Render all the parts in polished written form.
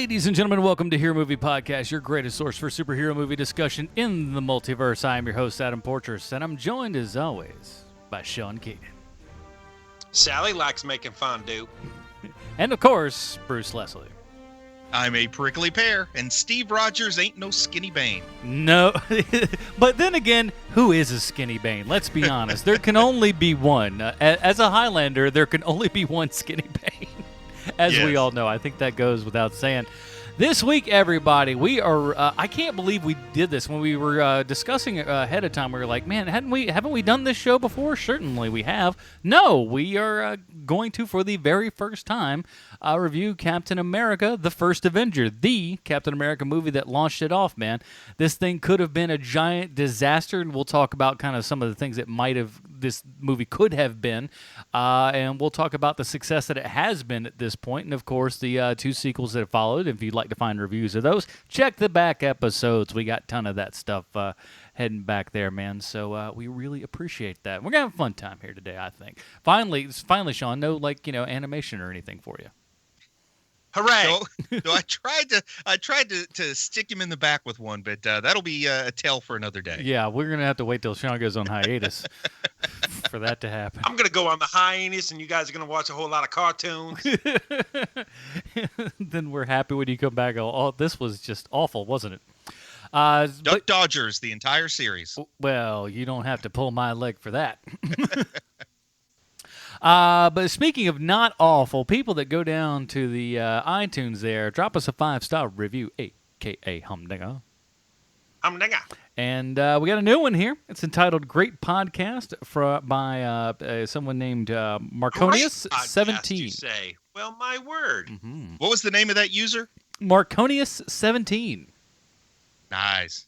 Ladies and gentlemen, welcome to Hero Movie Podcast, your greatest source for superhero movie discussion in the multiverse. I am your host, Adam Portrais, and I'm joined, as always, by Sean Keenan. Sally likes making fondue. And, of course, Bruce Leslie. I'm a prickly pear, and Steve Rogers ain't no skinny Bane. No, but then again, who is a skinny Bane? Let's be honest. There can only be one. As a Highlander, there can only be one skinny Bane. As we all know, I think that goes without saying. This week, everybody, we are. I can't believe we did this. When we were discussing it ahead of time, we were like, "Man, haven't we done this show before?" Certainly, we have. No, we are going to, for the very first time, review Captain America: The First Avenger, the Captain America movie that launched it off. Man, this thing could have been a giant disaster, and we'll talk about kind of some of the things that this movie could have been, and we'll talk about the success that it has been at this point, and of course the two sequels that have followed. If you'd like to find reviews of those, check the back episodes. We got a ton of that stuff heading back there, man. So we really appreciate that. We're gonna have a fun time here today, I think. Finally, Sean, no animation or anything for you. Hooray! So I tried to stick him in the back with one, but that'll be a tale for another day. Yeah, we're gonna have to wait till Sean goes on hiatus for that to happen. I'm gonna go on the hiatus, and you guys are gonna watch a whole lot of cartoons. Then we're happy when you come back. Oh, this was just awful, wasn't it? Duck Dodgers, the entire series. Well, you don't have to pull my leg for that. But speaking of not awful, people that go down to the iTunes there, drop us a 5-star review, a.k.a. Humdinger. Humdinger. And we got a new one here. It's entitled Great Podcast by someone named Marconius17. You say. Well, my word. Mm-hmm. What was the name of that user? Marconius17. Nice.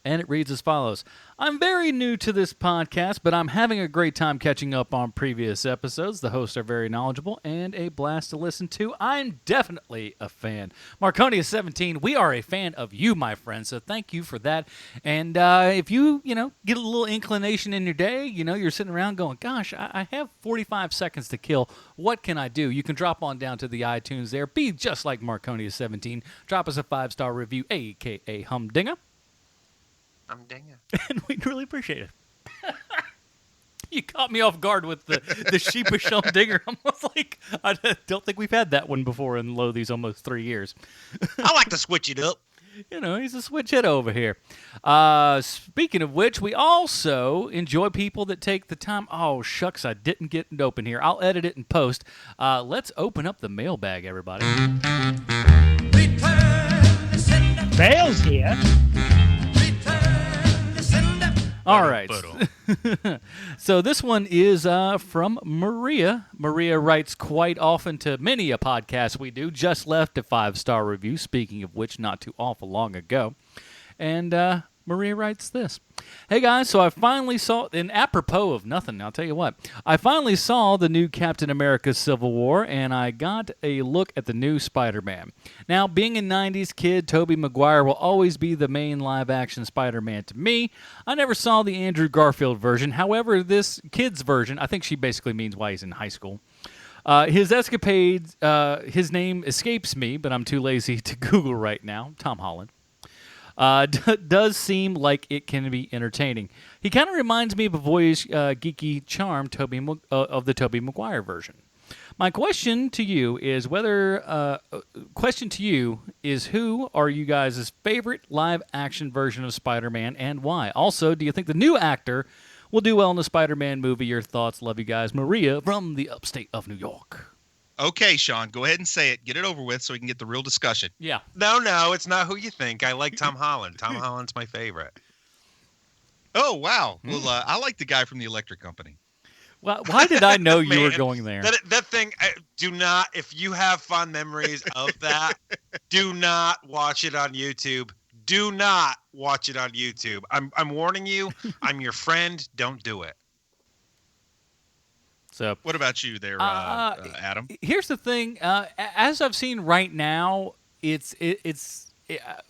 And it reads as follows. I'm very new to this podcast, but I'm having a great time catching up on previous episodes. The hosts are very knowledgeable and a blast to listen to. I'm definitely a fan. Marconius17, we are a fan of you, my friend, so thank you for that. And if you get a little inclination in your day, you're sitting around going, gosh, I have 45 seconds to kill. What can I do? You can drop on down to the iTunes there. Be just like Marconius17. Drop us a 5-star review, a.k.a. Humdinger. And we'd really appreciate it. You caught me off guard with the sheepish Humdinger. I'm like, I don't think we've had that one before in these almost 3 years. I like to switch it up. He's a switch hit over here. Speaking of which, we also enjoy people that take the time. Oh, shucks, I didn't get it open here. I'll edit it in post. Let's open up the mailbag, everybody. Mail's here. All right. So this one is from Maria. Maria writes quite often to many a podcast we do. Just left a 5-star review, speaking of which, not too awful long ago. And Maria writes this. Hey guys, so I finally saw, and apropos of nothing, I'll tell you what, I finally saw the new Captain America Civil War, and I got a look at the new Spider-Man. Now, being a 90s kid, Tobey Maguire will always be the main live-action Spider-Man to me. I never saw the Andrew Garfield version. However, this kid's version, I think she basically means why he's in high school. His escapades, his name escapes me, but I'm too lazy to Google right now. Tom Holland. Does seem like it can be entertaining. He kind of reminds me of a boyish, geeky charm of the Tobey Maguire version. My question to you is who are you guys' favorite live-action version of Spider-Man and why? Also, do you think the new actor will do well in the Spider-Man movie? Your thoughts. Love you guys. Maria from the upstate of New York. Okay, Sean, go ahead and say it. Get it over with so we can get the real discussion. Yeah. No, it's not who you think. I like Tom Holland. Tom Holland's my favorite. Oh, wow. Well, I like the guy from the electric company. Well, why did I know you were going there? That thing, do not, if you have fond memories of that, do not watch it on YouTube. Do not watch it on YouTube. I'm warning you. I'm your friend. Don't do it. So, what about you there, Adam? Here's the thing. As I've seen right now, it's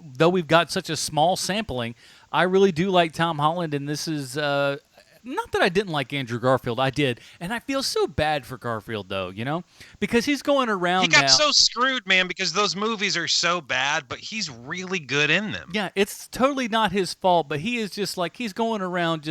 though we've got such a small sampling, I really do like Tom Holland, and this is not that I didn't like Andrew Garfield, I did, and I feel so bad for Garfield though, because he's going around. He got now. so screwed, man, because those movies are so bad, but he's really good in them. Yeah, it's totally not his fault, but he is just like he's going around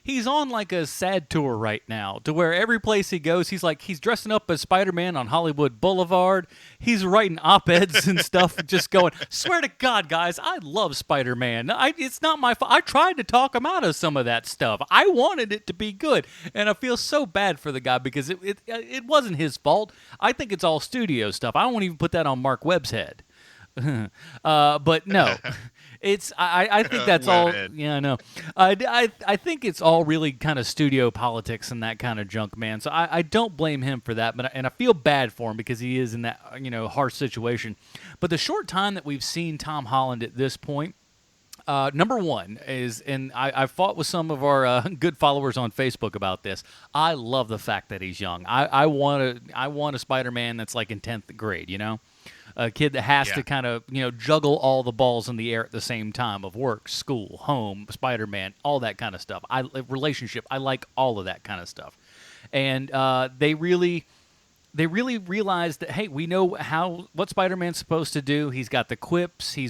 he's on like a sad tour right now, to where every place he goes, he's dressing up as Spider-Man on Hollywood Boulevard. He's writing op-eds and stuff, just going, swear to God, guys, I love Spider-Man. It's not my fault. I tried to talk him out of some of that stuff. I wanted it to be good, and I feel so bad for the guy because it wasn't his fault. I think it's all studio stuff. I won't even put that on Mark Webb's head. But no. I think that's all. Yeah, I know. I think it's all really kind of studio politics and that kind of junk, man. So I don't blame him for that, and I feel bad for him because he is in that harsh situation. But the short time that we've seen Tom Holland at this point, number one is, and I've fought with some of our good followers on Facebook about this. I love the fact that he's young. I want a Spider-Man that's like in 10th grade, A kid that has to kind of, juggle all the balls in the air at the same time of work, school, home, Spider-Man, all that kind of stuff. Relationship, I like all of that kind of stuff. And they really realized that, hey, we know what Spider-Man's supposed to do. He's got the quips. He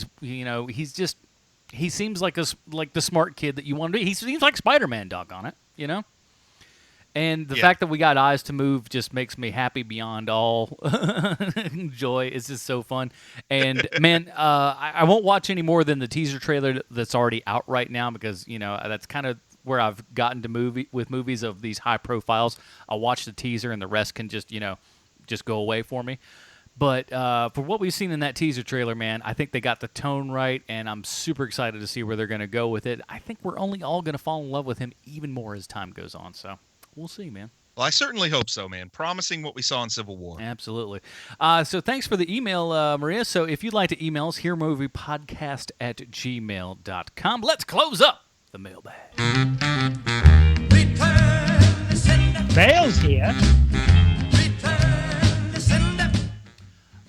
seems like the smart kid that you want to be. He seems like Spider-Man, doggone it, And the fact that we got eyes to move just makes me happy beyond all joy. It's just so fun. And, man, I won't watch any more than the teaser trailer that's already out right now because, that's kind of where I've gotten to with movies of these high profiles. I'll watch the teaser and the rest can just go away for me. But for what we've seen in that teaser trailer, man, I think they got the tone right, and I'm super excited to see where they're going to go with it. I think we're only all going to fall in love with him even more as time goes on, so... We'll see, man. Well, I certainly hope so, man. Promising what we saw in Civil War. Absolutely. So thanks for the email, Maria. So if you'd like to email us, hearmoviepodcast@gmail.com. Let's close up the mailbag. Bale's here.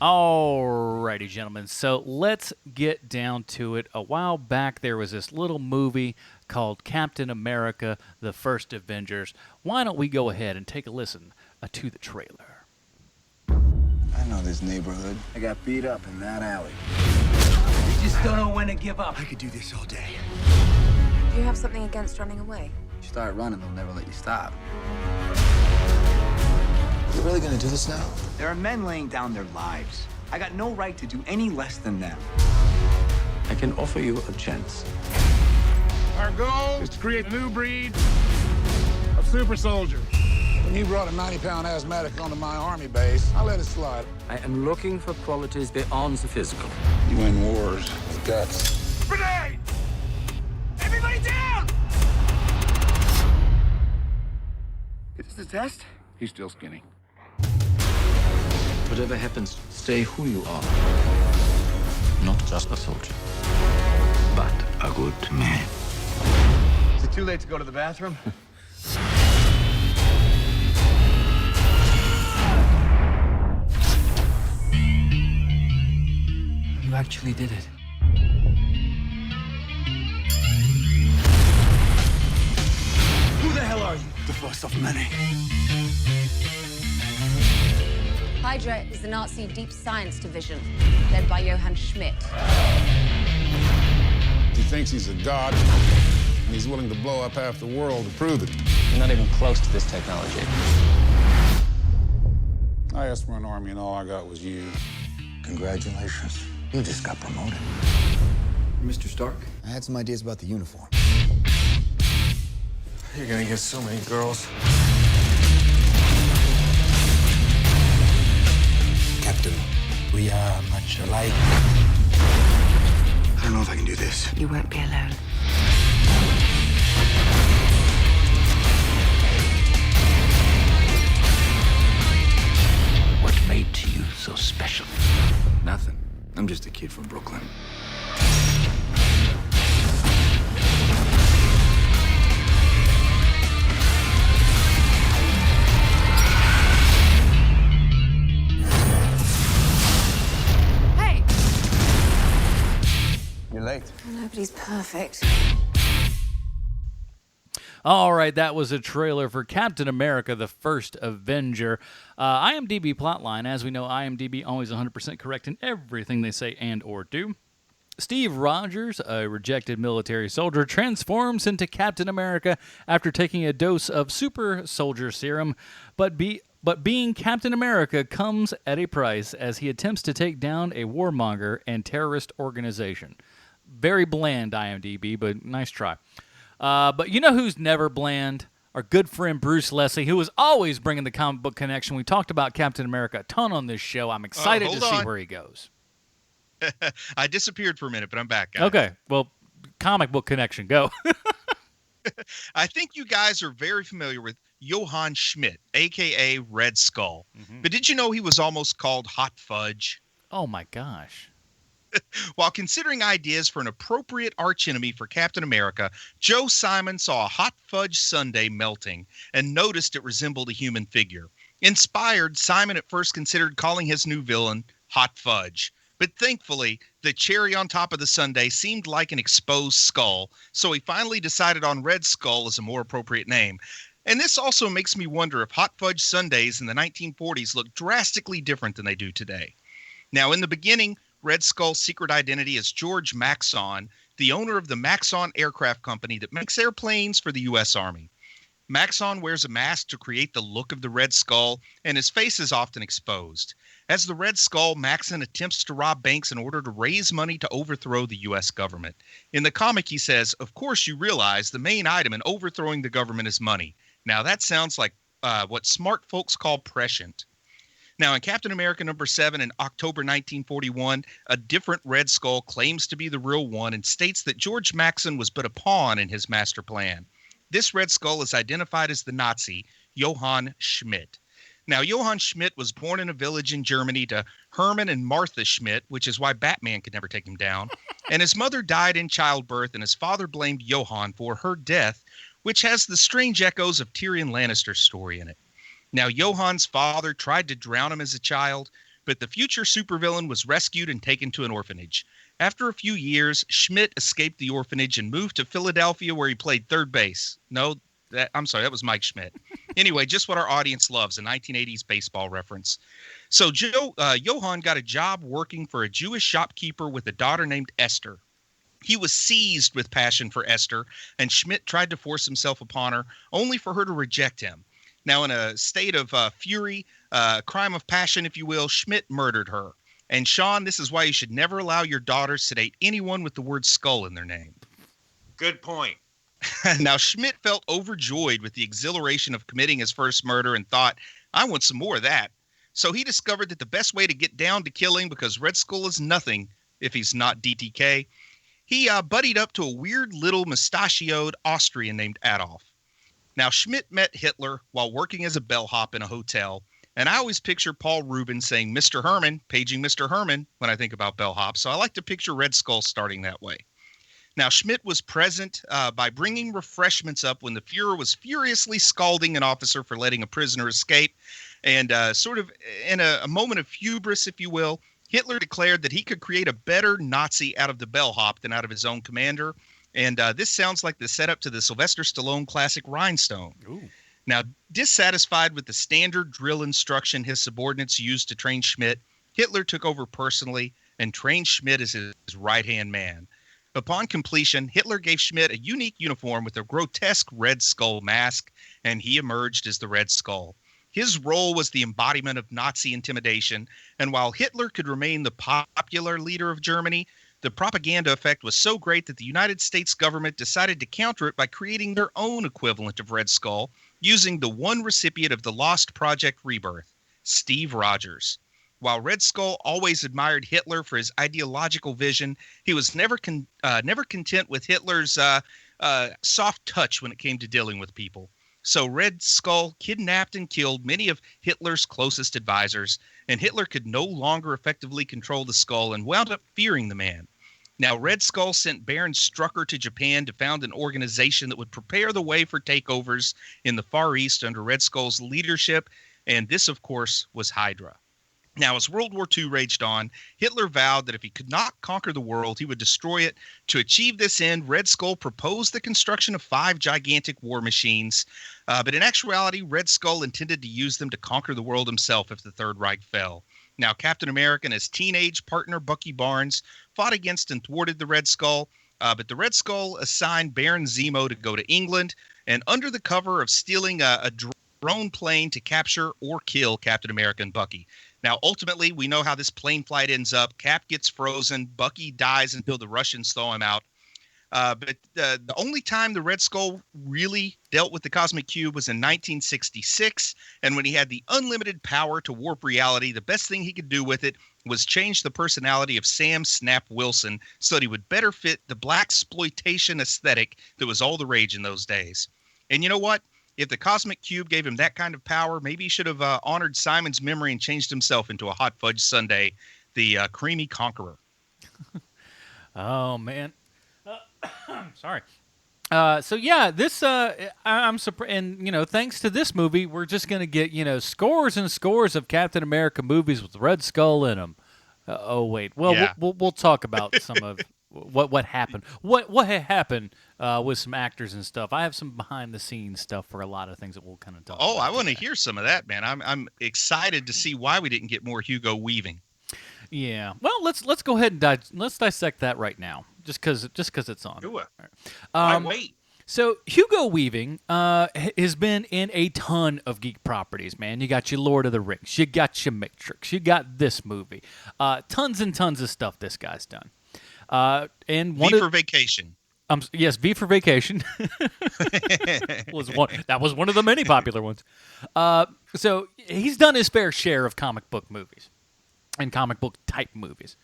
Alrighty, gentlemen. So let's get down to it. A while back, there was this little movie called Captain America, The First Avengers. Why don't we go ahead and take a listen to the trailer? I know this neighborhood. I got beat up in that alley. You just don't know when to give up. I could do this all day. Do you have something against running away? You start running, they'll never let you stop. You really gonna do this now? There are men laying down their lives. I got no right to do any less than them. I can offer you a chance. Our goal is to create a new breed of super soldiers. When you brought a 90-pound asthmatic onto my army base, I let it slide. I am looking for qualities beyond the physical. You win wars with guts. Grenade! Everybody down! Is this a test? He's still skinny. Whatever happens, stay who you are. Not just a soldier, but a good man. Is it too late to go to the bathroom? You actually did it. Who the hell are you? The first of many. Hydra is the Nazi Deep Science Division, led by Johann Schmidt. He thinks he's a god, and he's willing to blow up half the world to prove it. You're not even close to this technology. I asked for an army, and all I got was you. Congratulations. You just got promoted. Mr. Stark? I had some ideas about the uniform. You're gonna get so many girls. Captain, we are much alike. I don't know if I can do this. You won't be alone. What made you so special? Nothing. I'm just a kid from Brooklyn. Hey! You're late. Nobody's perfect. All right, that was a trailer for Captain America, the First Avenger. IMDb plotline. As we know, IMDb always 100% correct in everything they say and or do. Steve Rogers, a rejected military soldier, transforms into Captain America after taking a dose of super soldier serum, but being Captain America comes at a price as he attempts to take down a warmonger and terrorist organization. Very bland IMDb, but nice try. But you know who's never bland? Our good friend Bruce Leslie, who is always bringing the comic book connection. We talked about Captain America a ton on this show. I'm excited to see where he goes. I disappeared for a minute, but I'm back, guys. Okay, well, comic book connection, go. I think you guys are very familiar with Johann Schmidt, a.k.a. Red Skull. Mm-hmm. But did you know he was almost called Hot Fudge? Oh, my gosh. While considering ideas for an appropriate archenemy for Captain America, Joe Simon saw a hot fudge sundae melting and noticed it resembled a human figure. Inspired, Simon at first considered calling his new villain Hot Fudge. But thankfully, the cherry on top of the sundae seemed like an exposed skull, so he finally decided on Red Skull as a more appropriate name. And this also makes me wonder if hot fudge sundaes in the 1940s looked drastically different than they do today. Now, in the beginning, Red Skull's secret identity is George Maxon, the owner of the Maxon Aircraft Company that makes airplanes for the U.S. Army. Maxon wears a mask to create the look of the Red Skull, and his face is often exposed. As the Red Skull, Maxon attempts to rob banks in order to raise money to overthrow the U.S. government. In the comic, he says, "Of course you realize the main item in overthrowing the government is money." Now, that sounds like what smart folks call prescient. Now, in Captain America #7 in October 1941, a different Red Skull claims to be the real one and states that George Maxon was but a pawn in his master plan. This Red Skull is identified as the Nazi, Johann Schmidt. Now, Johann Schmidt was born in a village in Germany to Hermann and Martha Schmidt, which is why Batman could never take him down. And his mother died in childbirth, and his father blamed Johann for her death, which has the strange echoes of Tyrion Lannister's story in it. Now, Johann's father tried to drown him as a child, but the future supervillain was rescued and taken to an orphanage. After a few years, Schmidt escaped the orphanage and moved to Philadelphia, where he played third base. That was Mike Schmidt. Anyway, just what our audience loves, a 1980s baseball reference. So Johann got a job working for a Jewish shopkeeper with a daughter named Esther. He was seized with passion for Esther, and Schmidt tried to force himself upon her, only for her to reject him. Now, in a state of fury, crime of passion, if you will, Schmidt murdered her. And Sean, this is why you should never allow your daughters to date anyone with the word skull in their name. Good point. Now, Schmidt felt overjoyed with the exhilaration of committing his first murder and thought, I want some more of that. So he discovered that the best way to get down to killing, because Red Skull is nothing if he's not DTK, he buddied up to a weird little mustachioed Austrian named Adolf. Now, Schmidt met Hitler while working as a bellhop in a hotel, and I always picture Paul Rubin saying Mr. Herman, paging Mr. Herman when I think about bellhop, so I like to picture Red Skull starting that way. Now, Schmidt was present by bringing refreshments up when the Fuhrer was furiously scalding an officer for letting a prisoner escape. And sort of in a moment of hubris, if you will, Hitler declared that he could create a better Nazi out of the bellhop than out of his own commander. And this sounds like the setup to the Sylvester Stallone classic Rhinestone. Ooh. Now, dissatisfied with the standard drill instruction his subordinates used to train Schmidt, Hitler took over personally and trained Schmidt as his right-hand man. Upon completion, Hitler gave Schmidt a unique uniform with a grotesque Red Skull mask, and he emerged as the Red Skull. His role was the embodiment of Nazi intimidation, and while Hitler could remain the popular leader of Germany, the propaganda effect was so great that the United States government decided to counter it by creating their own equivalent of Red Skull, using the one recipient of the Lost Project Rebirth, Steve Rogers. While Red Skull always admired Hitler for his ideological vision, he was never content with Hitler's soft touch when it came to dealing with people. So Red Skull kidnapped and killed many of Hitler's closest advisors, and Hitler could no longer effectively control the Skull and wound up fearing the man. Now, Red Skull sent Baron Strucker to Japan to found an organization that would prepare the way for takeovers in the Far East under Red Skull's leadership, and this, of course, was Hydra. Now, as World War II raged on, Hitler vowed that if he could not conquer the world, he would destroy it. To achieve this end, Red Skull proposed the construction of 5 gigantic war machines. But in actuality, Red Skull intended to use them to conquer the world himself if the Third Reich fell. Now, Captain America and his teenage partner, Bucky Barnes, fought against and thwarted the Red Skull. But the Red Skull assigned Baron Zemo to go to England, and under the cover of stealing a drone plane to capture or kill Captain America and Bucky. Now, ultimately, we know how this plane flight ends up. Cap gets frozen. Bucky dies until the Russians thaw him out. But the only time the Red Skull really dealt with the Cosmic Cube was in 1966. And when he had the unlimited power to warp reality, the best thing he could do with it was change the personality of Sam Schnapp Wilson so that he would better fit the blaxploitation aesthetic that was all the rage in those days. And you know what? If the Cosmic Cube gave him that kind of power, maybe he should have honored Simon's memory and changed himself into a hot fudge sundae, the creamy conqueror. Oh, man. Sorry. So, yeah, this, I'm surprised. And, you know, thanks to this movie, we're just going to get, you know, scores and scores of Captain America movies with Red Skull in them. Oh, wait. Well, yeah. we'll talk about some of what happened. What happened with some actors and stuff. I have some behind the scenes stuff for a lot of things that we'll kind of talk about. Oh, I want to hear some of that, man. I'm excited to see why we didn't get more Hugo Weaving. Yeah. Well, let's go ahead and let's dissect that right now, just because it's on. Do it. Right. Wait. So Hugo Weaving has been in a ton of geek properties, man. You got your Lord of the Rings, you got your Matrix, you got this movie, tons and tons of stuff this guy's done. And V for Vacation. Yes, V for Vacation that was one of the many popular ones. So he's done his fair share of comic book movies and comic book type movies.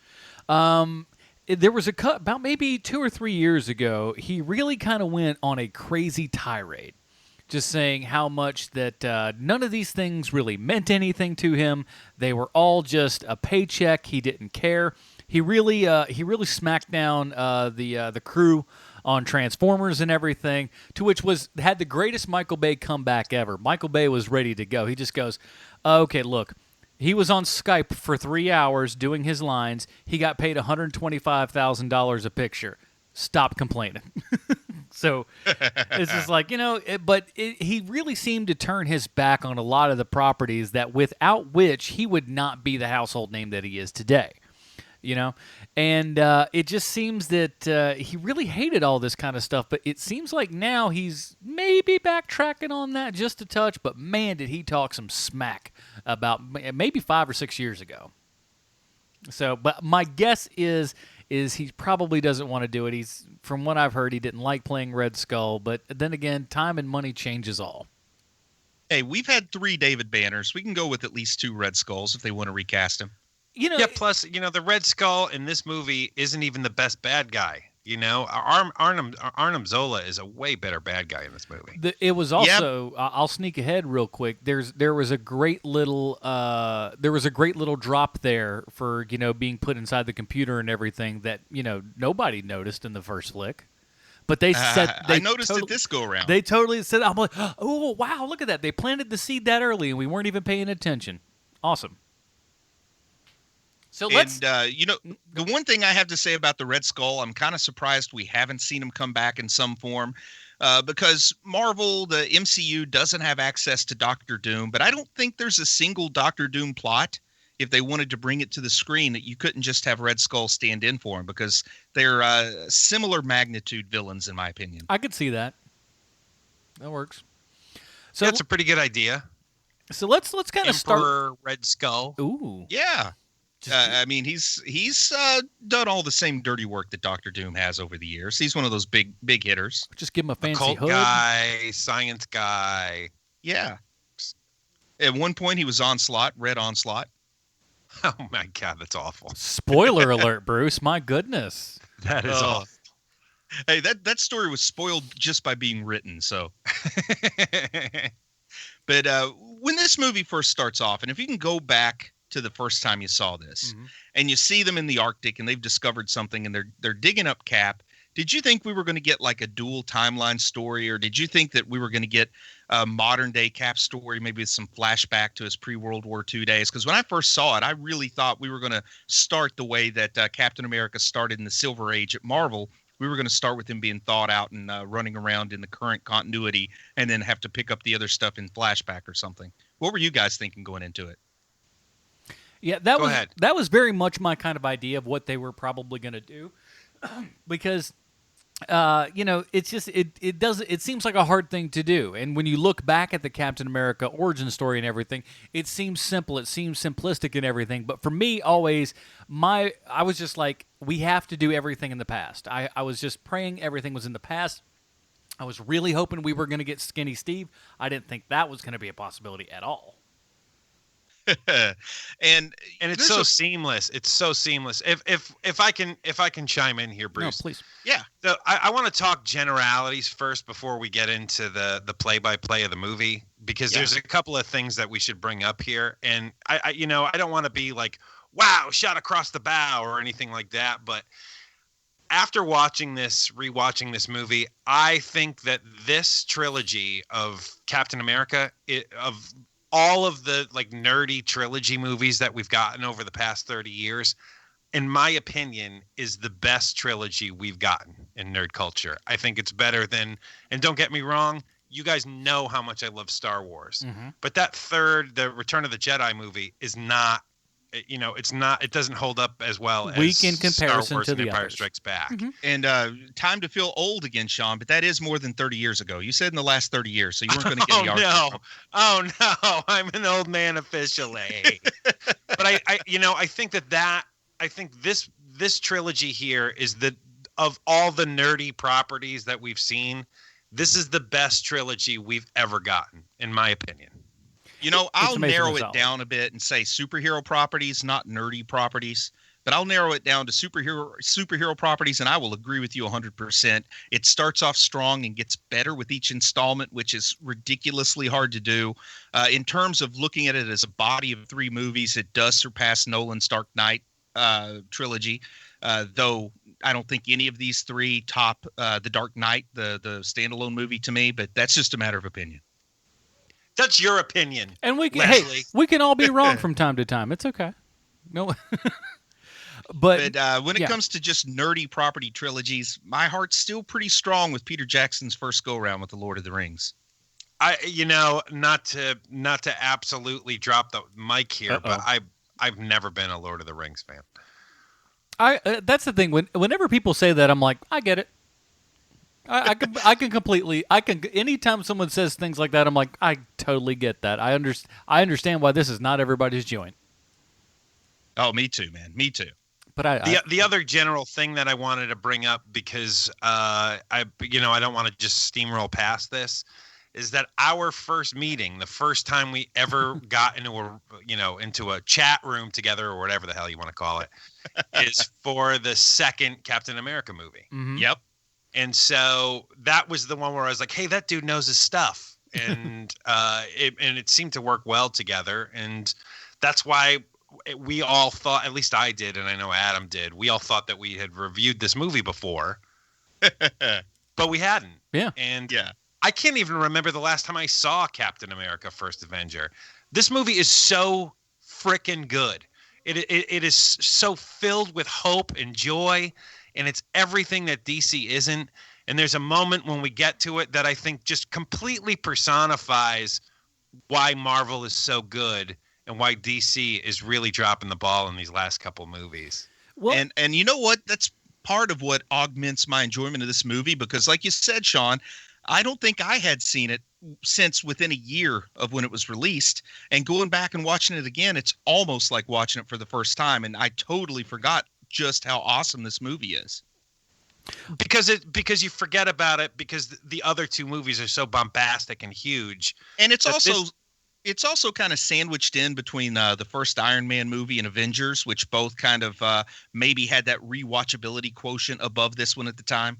There was about maybe 2 or 3 years ago, he really kind of went on a crazy tirade, just saying how much that none of these things really meant anything to him. They were all just a paycheck. He didn't care. He really smacked down the crew on Transformers and everything, to which had the greatest Michael Bay comeback ever. Michael Bay was ready to go. He just goes, okay, look. He was on Skype for 3 hours doing his lines. He got paid $125,000 a picture. Stop complaining. So it's just like, you know, he really seemed to turn his back on a lot of the properties that without which he would not be the household name that he is today. You know, and it just seems that he really hated all this kind of stuff, but it seems like now he's maybe backtracking on that just a touch, but man, did he talk some smack about maybe 5 or 6 years ago. So, but my guess is he probably doesn't want to do it. From what I've heard, he didn't like playing Red Skull, but then again, time and money changes all. Hey, we've had 3 David Banners. We can go with at least 2 Red Skulls if they want to recast him. You know, yeah, plus, you know, the Red Skull in this movie isn't even the best bad guy. You know, Arnim Zola is a way better bad guy in this movie. It was also, I'll sneak ahead real quick. There was a great little drop there for, you know, being put inside the computer and everything that, you know, nobody noticed in the first flick. But they said I noticed it this go around. They totally said, I'm like, oh wow, look at that. They planted the seed that early and we weren't even paying attention. Awesome. So let's, you know, the one thing I have to say about the Red Skull, I'm kind of surprised we haven't seen him come back in some form, because Marvel, the MCU, doesn't have access to Doctor Doom, but I don't think there's a single Doctor Doom plot, if they wanted to bring it to the screen, that you couldn't just have Red Skull stand in for him, because they're similar magnitude villains, in my opinion. I could see that. That works. So that's a pretty good idea. So let's kind of start. Emperor Red Skull. Ooh. Yeah. I mean, he's done all the same dirty work that Doctor Doom has over the years. He's one of those big hitters. Just give him a fancy Occult hood. guy, science guy. Yeah. At one point, he was Onslaught, Red Onslaught. Oh my God, that's awful. Spoiler alert, Bruce. My goodness. That is awful. Hey, that story was spoiled just by being written. So, but when this movie first starts off, and if you can go back to the first time you saw this, and you see them in the Arctic, and they've discovered something, and they're digging up Cap Did you think we were going to get like a dual timeline story, or did you think that we were going to get a modern day Cap story, maybe with some flashback to his pre-World War II days? Because when I first saw it, I really thought we were going to start the way that Captain America started in the Silver Age at Marvel. We were going to start with him being thawed out and running around in the current continuity, and then have to pick up the other stuff in flashback or something. What were you guys thinking going into it? Yeah, that was very much my kind of idea of what they were probably going to do, because it's just it seems like a hard thing to do. And when you look back at the Captain America origin story and everything, it seems simple, it seems simplistic and everything. But for me, always I was just like, we have to do everything in the past. I was just praying everything was in the past. I was really hoping we were going to get Skinny Steve. I didn't think that was going to be a possibility at all. and it's so seamless. It's so seamless. If I can chime in here, Bruce. No, please. Yeah. So I want to talk generalities first before we get into the play-by-play of the movie, because there's a couple of things that we should bring up here. And I don't want to be like, wow, shot across the bow or anything like that. But after rewatching this movie, I think that this trilogy of Captain America, of all of the like nerdy trilogy movies that we've gotten over the past 30 years, in my opinion, is the best trilogy we've gotten in nerd culture. I think it's better than, and don't get me wrong, you guys know how much I love Star Wars, but that the Return of the Jedi movie is not, it doesn't hold up as well weak in Star comparison Wars to and the Empire others. Strikes Back. And time to feel old again, Sean, but that is more than 30 years ago. You said in the last 30 years, so you weren't going to get the argument. Oh no, I'm an old man officially. But I think this trilogy here is of all the nerdy properties that we've seen, this is the best trilogy we've ever gotten, in my opinion. I'll narrow it down a bit and say superhero properties, not nerdy properties. But I'll narrow it down to superhero properties, and I will agree with you 100%. It starts off strong and gets better with each installment, which is ridiculously hard to do. In terms of looking at it as a body of 3 movies, it does surpass Nolan's Dark Knight trilogy, though I don't think any of these 3 top The Dark Knight, the standalone movie to me, but that's just a matter of opinion. That's your opinion. And we can all be wrong from time to time. It's okay. No. But when it comes to just nerdy property trilogies, my heart's still pretty strong with Peter Jackson's first go around with The Lord of the Rings. Not to absolutely drop the mic here, but I've never been a Lord of the Rings fan. That's the thing. Whenever people say that, I'm like, I get it. I can anytime someone says things like that, I'm like, I totally get that. I understand why this is not everybody's joint. Oh, me too, man. Me too. But the other general thing that I wanted to bring up, because I don't want to just steamroll past this, is that our first meeting, the first time we ever got into a chat room together, or whatever the hell you want to call it, is for the second Captain America movie. Mm-hmm. Yep. And so that was the one where I was like, hey, that dude knows his stuff. And it seemed to work well together. And that's why we all thought, at least I did, and I know Adam did, we all thought that we had reviewed this movie before, but we hadn't. Yeah. And I can't even remember the last time I saw Captain America First Avenger. This movie is so freaking good. It is so filled with hope and joy, and it's everything that DC isn't. And there's a moment when we get to it that I think just completely personifies why Marvel is so good and why DC is really dropping the ball in these last couple movies. Well, and you know what? That's part of what augments my enjoyment of this movie, because like you said, Sean, I don't think I had seen it since within a year of when it was released, and going back and watching it again, it's almost like watching it for the first time. And I totally forgot just how awesome this movie is. Because you forget about it because the other 2 movies are so bombastic and huge. And it's also kind of sandwiched in between the first Iron Man movie and Avengers, which both kind of maybe had that rewatchability quotient above this one at the time.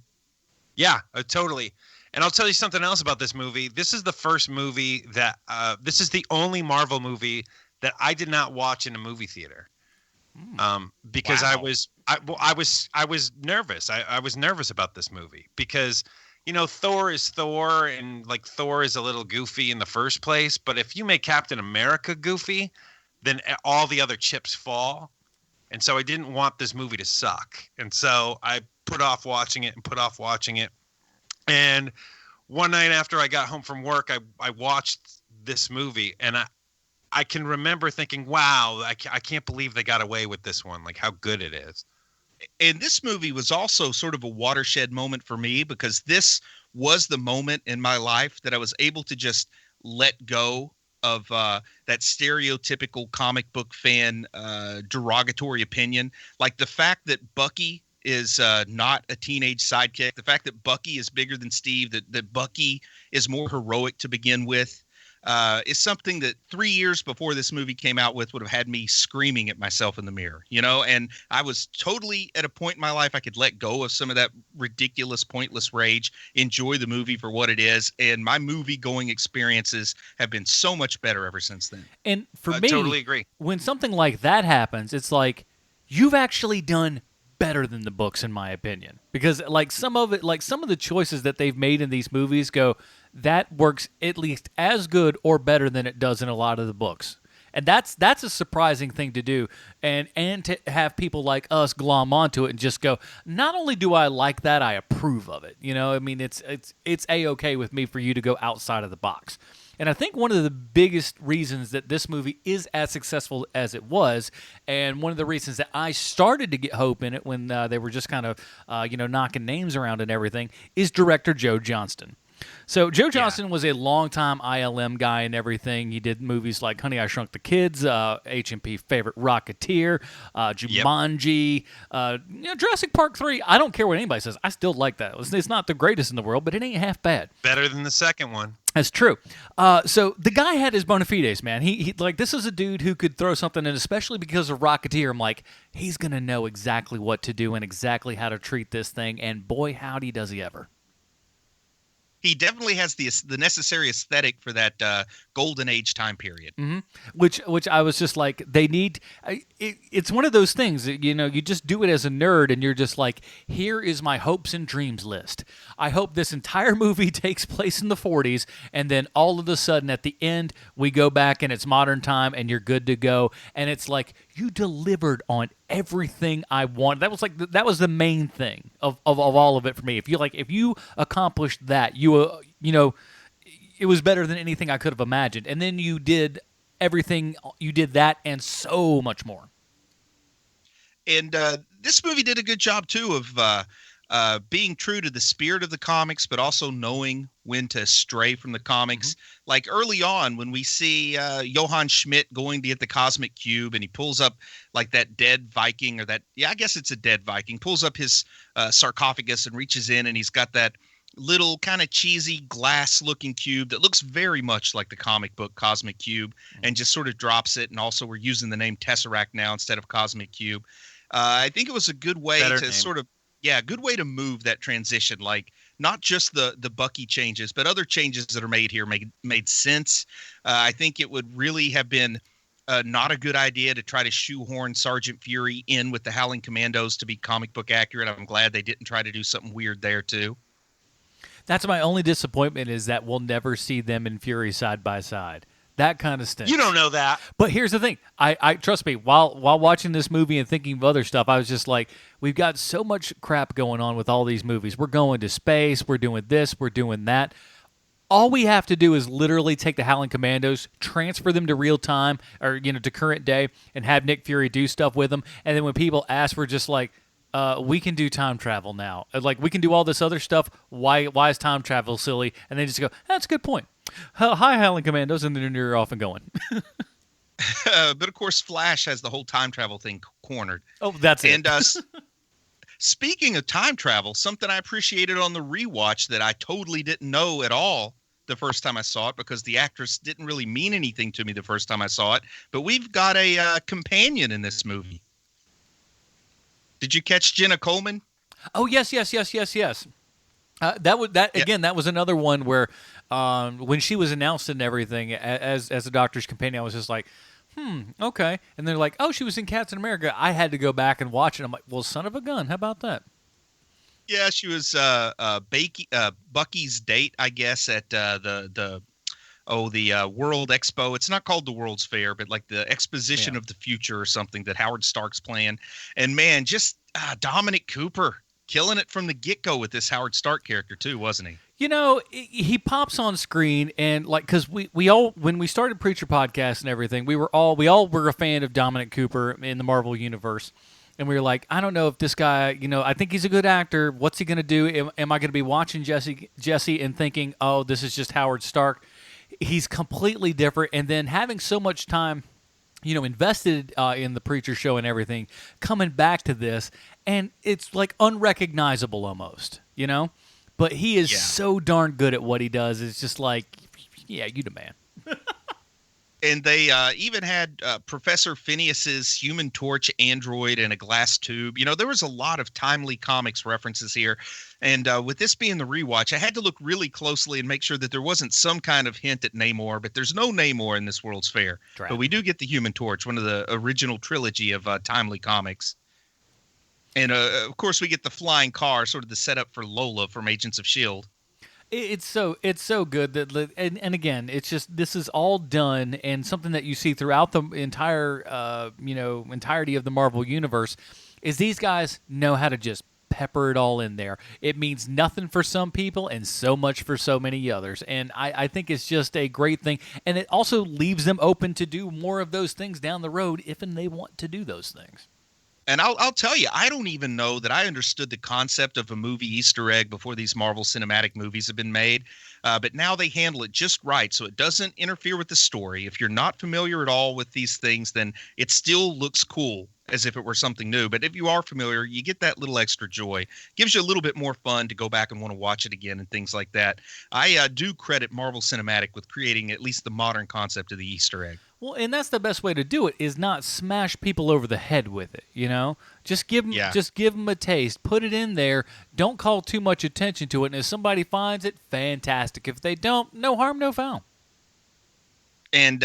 Yeah, totally. And I'll tell you something else about this movie. This is the first movie that this is the only Marvel movie that I did not watch in a movie theater. Because Wow. I was nervous. I was nervous about this movie because, Thor is Thor, and like Thor is a little goofy in the first place. But if you make Captain America goofy, then all the other chips fall. And so I didn't want this movie to suck. And so I put off watching it. And one night after I got home from work, I watched this movie, and I can remember thinking, wow, I can't believe they got away with this one, like how good it is. And this movie was also sort of a watershed moment for me because this was the moment in my life that I was able to just let go of that stereotypical comic book fan derogatory opinion. Like the fact that Bucky is not a teenage sidekick, the fact that Bucky is bigger than Steve, that Bucky is more heroic to begin with, is something that 3 years before this movie came out would have had me screaming at myself in the mirror, and I was totally at a point in my life I could let go of some of that ridiculous, pointless rage, enjoy the movie for what it is, and my movie going experiences have been so much better ever since then. And for me, totally agree. When something like that happens, it's like you've actually done better than the books, in my opinion, because some of the choices that they've made in these movies that works at least as good or better than it does in a lot of the books. And that's a surprising thing to do, and to have people like us glom onto it and just go, not only do I like that, I approve of it. I mean, it's A-okay with me for you to go outside of the box. And I think one of the biggest reasons that this movie is as successful as it was, and one of the reasons that I started to get hope in it when they were just kind of knocking names around and everything, is director Joe Johnston. So Joe Johnston was a longtime ILM guy and everything. He did movies like Honey, I Shrunk the Kids, H&P Favorite Rocketeer, Jumanji, Jurassic Park 3. I don't care what anybody says. I still like that. It's not the greatest in the world, but it ain't half bad. Better than the second one. That's true. So the guy had his bona fides, man. He this is a dude who could throw something in, especially because of Rocketeer. I'm like, he's going to know exactly what to do and exactly how to treat this thing. And boy, howdy does he ever. He definitely has the necessary aesthetic for that golden age time period. Mm-hmm. Which I was just like, they need. It's one of those things that, you just do it as a nerd, and you're just like, here is my hopes and dreams list. I hope this entire movie takes place in the 40s, and then all of a sudden at the end we go back and it's modern time, and you're good to go. And it's like, you delivered on everything I wanted. That was the main thing of all of it for me. If you accomplished that, it was better than anything I could have imagined. And then you did everything. You did that and so much more. And this movie did a good job too of being true to the spirit of the comics, but also knowing when to stray from the comics. Mm-hmm. Like early on when we see Johann Schmidt going to get the Cosmic Cube, and he pulls up like that dead Viking, I guess it's a dead Viking, pulls up his sarcophagus and reaches in, and he's got that little kind of cheesy glass looking cube that looks very much like the comic book Cosmic Cube, and just sort of drops it. And also we're using the name Tesseract now instead of Cosmic Cube. I think it was a good way good way to move that transition. Like not just the Bucky changes, but other changes that are made here made sense. I think it would really have been not a good idea to try to shoehorn Sergeant Fury in with the Howling Commandos to be comic book accurate. I'm glad they didn't try to do something weird there too. That's my only disappointment, is that we'll never see them and Fury side by side. That kind of stinks. You don't know that. But here's the thing. I trust me, while watching this movie and thinking of other stuff, I was just like, we've got so much crap going on with all these movies. We're going to space. We're doing this. We're doing that. All we have to do is literally take the Howling Commandos, transfer them to real time, or to current day, and have Nick Fury do stuff with them. And then when people ask, we're just like, we can do time travel now. Like, we can do all this other stuff. Why is time travel silly? And they just go, that's a good point. Hi, Howling Commandos, and then you're off and going. But of course, Flash has the whole time travel thing cornered. Oh, that's it. And speaking of time travel, something I appreciated on the rewatch that I totally didn't know at all the first time I saw it, because the actress didn't really mean anything to me the first time I saw it. But we've got a companion in this movie. Did you catch Jenna Coleman? Oh, yes. That was another one where when she was announced and everything as a Doctor's companion, I was just like, Okay. And they're like, oh, she was in Captain America. I had to go back and watch it. I'm like, well, son of a gun. How about that? Yeah, she was Bucky's date, I guess, at the World Expo. It's not called the World's Fair, but like the Exposition of the Future or something that Howard Stark's playing. And man, just Dominic Cooper killing it from the get-go with this Howard Stark character too, wasn't he? You know, he pops on screen, and like, because we all, when we started Preacher Podcast and everything, we all were a fan of Dominic Cooper in the Marvel universe, and we were like, I don't know if this guy, you know, I think he's a good actor. What's he gonna do? Am I gonna be watching Jesse and thinking, oh, this is just Howard Stark? He's completely different, and then having so much time, you know, invested in the Preacher show and everything, coming back to this, and it's like unrecognizable almost, you know. But he is so darn good at what he does. It's just like, yeah, you the man. And they even had Professor Phineas's Human Torch android in a glass tube. You know, there was a lot of timely comics references here. And with this being the rewatch, I had to look really closely and make sure that there wasn't some kind of hint at Namor. But there's no Namor in this World's Fair. Right. But we do get the Human Torch, one of the original trilogy of timely comics. And, of course, we get the flying car, sort of the setup for Lola from Agents of S.H.I.E.L.D. It's so good that, and again, it's just, this is all done, and something that you see throughout the entire, entirety of the Marvel universe is these guys know how to just pepper it all in there. It means nothing for some people and so much for so many others, and I think it's just a great thing, and it also leaves them open to do more of those things down the road if and they want to do those things. And I'll tell you, I don't even know that I understood the concept of a movie Easter egg before these Marvel Cinematic movies have been made. But now they handle it just right, so it doesn't interfere with the story. If you're not familiar at all with these things, then it still looks cool as if it were something new. But if you are familiar, you get that little extra joy. Gives you a little bit more fun to go back and want to watch it again and things like that. I do credit Marvel Cinematic with creating at least the modern concept of the Easter egg. Well, and that's the best way to do it, is not smash people over the head with it, you know? Just give them a taste. Put it in there. Don't call too much attention to it. And if somebody finds it, fantastic. If they don't, no harm, no foul. And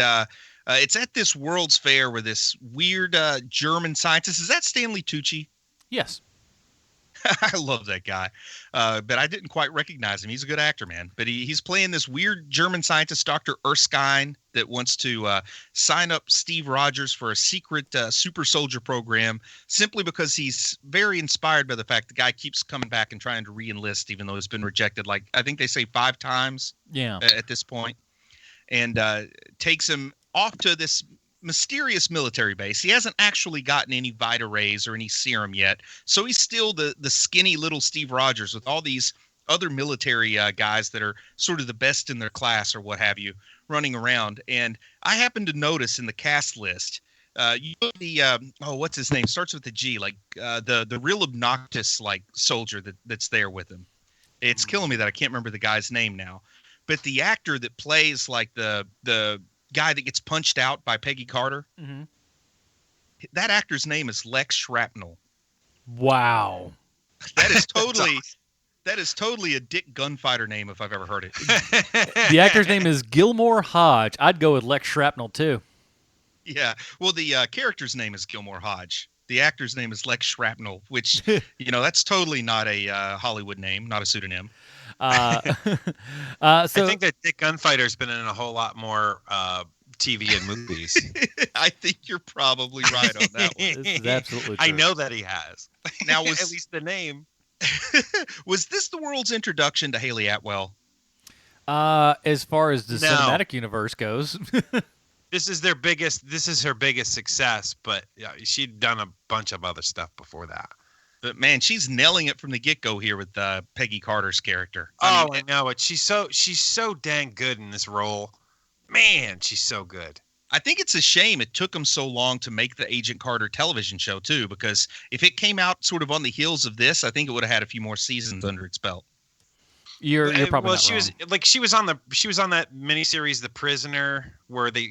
it's at this World's Fair where this weird German scientist, is that Stanley Tucci? Yes. I love that guy, but I didn't quite recognize him. He's a good actor, man. But he's playing this weird German scientist, Dr. Erskine, that wants to sign up Steve Rogers for a secret super soldier program simply because he's very inspired by the fact the guy keeps coming back and trying to re-enlist, even though he's been rejected, like I think they say 5 times at this point, and takes him off to this mysterious military base. He hasn't actually gotten any Vita rays or any serum yet, so he's still the skinny little Steve Rogers with all these other military guys that are sort of the best in their class or what have you running around. And I happened to notice in the cast list, what's his name? Starts with a G, like the real obnoxious like soldier that's there with him. It's killing me that I can't remember the guy's name now, but the actor that plays like the guy that gets punched out by Peggy Carter. Mm-hmm. That actor's name is Lex Shrapnel. Wow. That is totally a Dick Gunfighter name if I've ever heard it. The actor's name is Gilmore Hodge. I'd go with Lex Shrapnel too. Yeah. Well, the character's name is Gilmore Hodge. The actor's name is Lex Shrapnel, which, that's totally not a Hollywood name, not a pseudonym. I think that Dick Gunfighter's been in a whole lot more TV and movies. I think you're probably right on that one. This is absolutely true. I know that he has. Now, at least the name. Was this the world's introduction to Haley Atwell? As far as the cinematic universe goes. This is her biggest success, but she'd done a bunch of other stuff before that. But man, she's nailing it from the get-go here with Peggy Carter's character. I know it. She's so dang good in this role. Man, she's so good. I think it's a shame it took them so long to make the Agent Carter television show too, because if it came out sort of on the heels of this, I think it would have had a few more seasons under its belt. You're probably not she wrong. she was on that miniseries The Prisoner, where they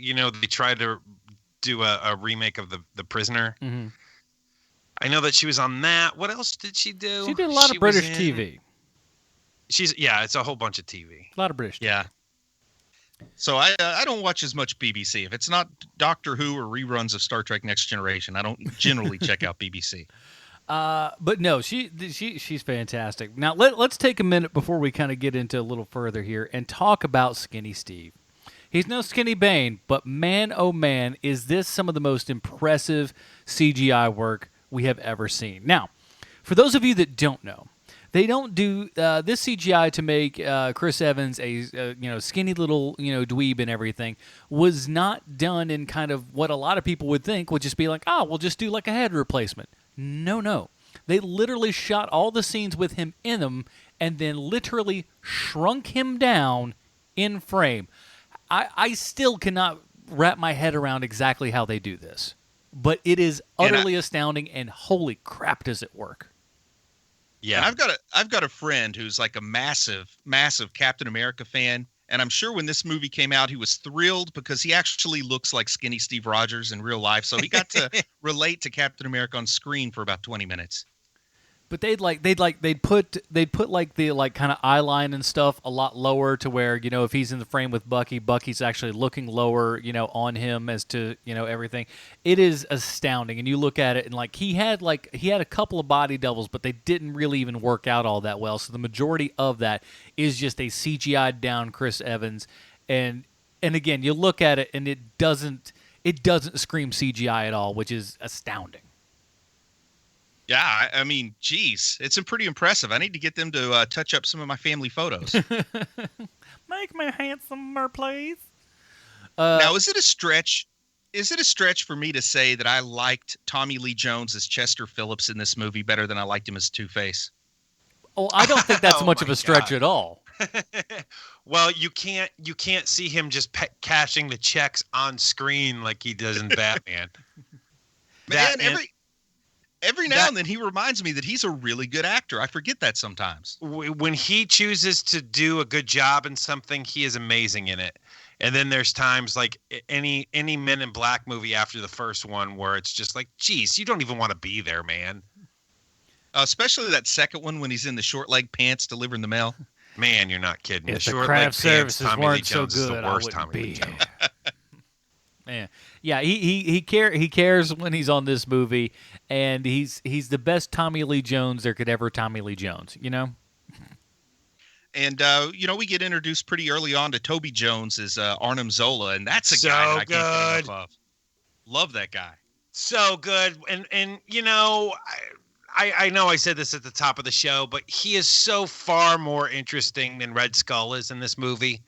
tried to do a remake of The Prisoner. Mm-hmm. I know that she was on that. What else did she do? She did a lot of British TV. It's a whole bunch of TV. A lot of British TV. Yeah. So I don't watch as much BBC. If it's not Doctor Who or reruns of Star Trek Next Generation, I don't generally check out BBC. But no, she's fantastic. Now let's take a minute before we kind of get into a little further here and talk about Skinny Steve. He's no Skinny Bane, but man, oh man, is this some of the most impressive CGI work we have ever seen. Now, for those of you that don't know, they don't do this CGI to make Chris Evans a skinny little dweeb and everything was not done in kind of what a lot of people would think would just be like, we'll just do like a head replacement. No. They literally shot all the scenes with him in them and then literally shrunk him down in frame. I still cannot wrap my head around exactly how they do this, but it is utterly astounding, and holy crap does it work. Yeah, and I've got a friend who's like a massive Captain America fan, and I'm sure when this movie came out, he was thrilled because he actually looks like Skinny Steve Rogers in real life. So he got to relate to Captain America on screen for about 20 minutes. But they'd put like the like kind of eye line and stuff a lot lower to where, if he's in the frame with Bucky, Bucky's actually looking lower, on him as to, everything. It is astounding. And you look at it and like he had a couple of body doubles, but they didn't really even work out all that well. So the majority of that is just a CGI'd down Chris Evans. And again, you look at it and it doesn't scream CGI at all, which is astounding. Yeah, I mean, geez, it's pretty impressive. I need to get them to touch up some of my family photos. Make me handsomer, please. Now, is it a stretch? Is it a stretch for me to say that I liked Tommy Lee Jones as Chester Phillips in this movie better than I liked him as Two-Face? Oh, I don't think that's much of a stretch at all. Well, you can't see him just cashing the checks on screen like he does in Batman. Every now and then he reminds me that he's a really good actor. I forget that sometimes. When he chooses to do a good job in something, he is amazing in it. And then there's times like any Men in Black movie after the first one where it's just like, geez, you don't even want to be there, man. Especially that second one when he's in the short leg pants delivering the mail. Man, you're not kidding. If the craft services weren't so good, I wouldn't Tommy Lee Jones. Man. Yeah, he cares when he's on this movie, and he's the best Tommy Lee Jones there could ever Tommy Lee Jones, And we get introduced pretty early on to Toby Jones as Arnim Zola, and that's a guy that I can't get enough of. Love that guy. So good, and I know I said this at the top of the show, but he is so far more interesting than Red Skull is in this movie.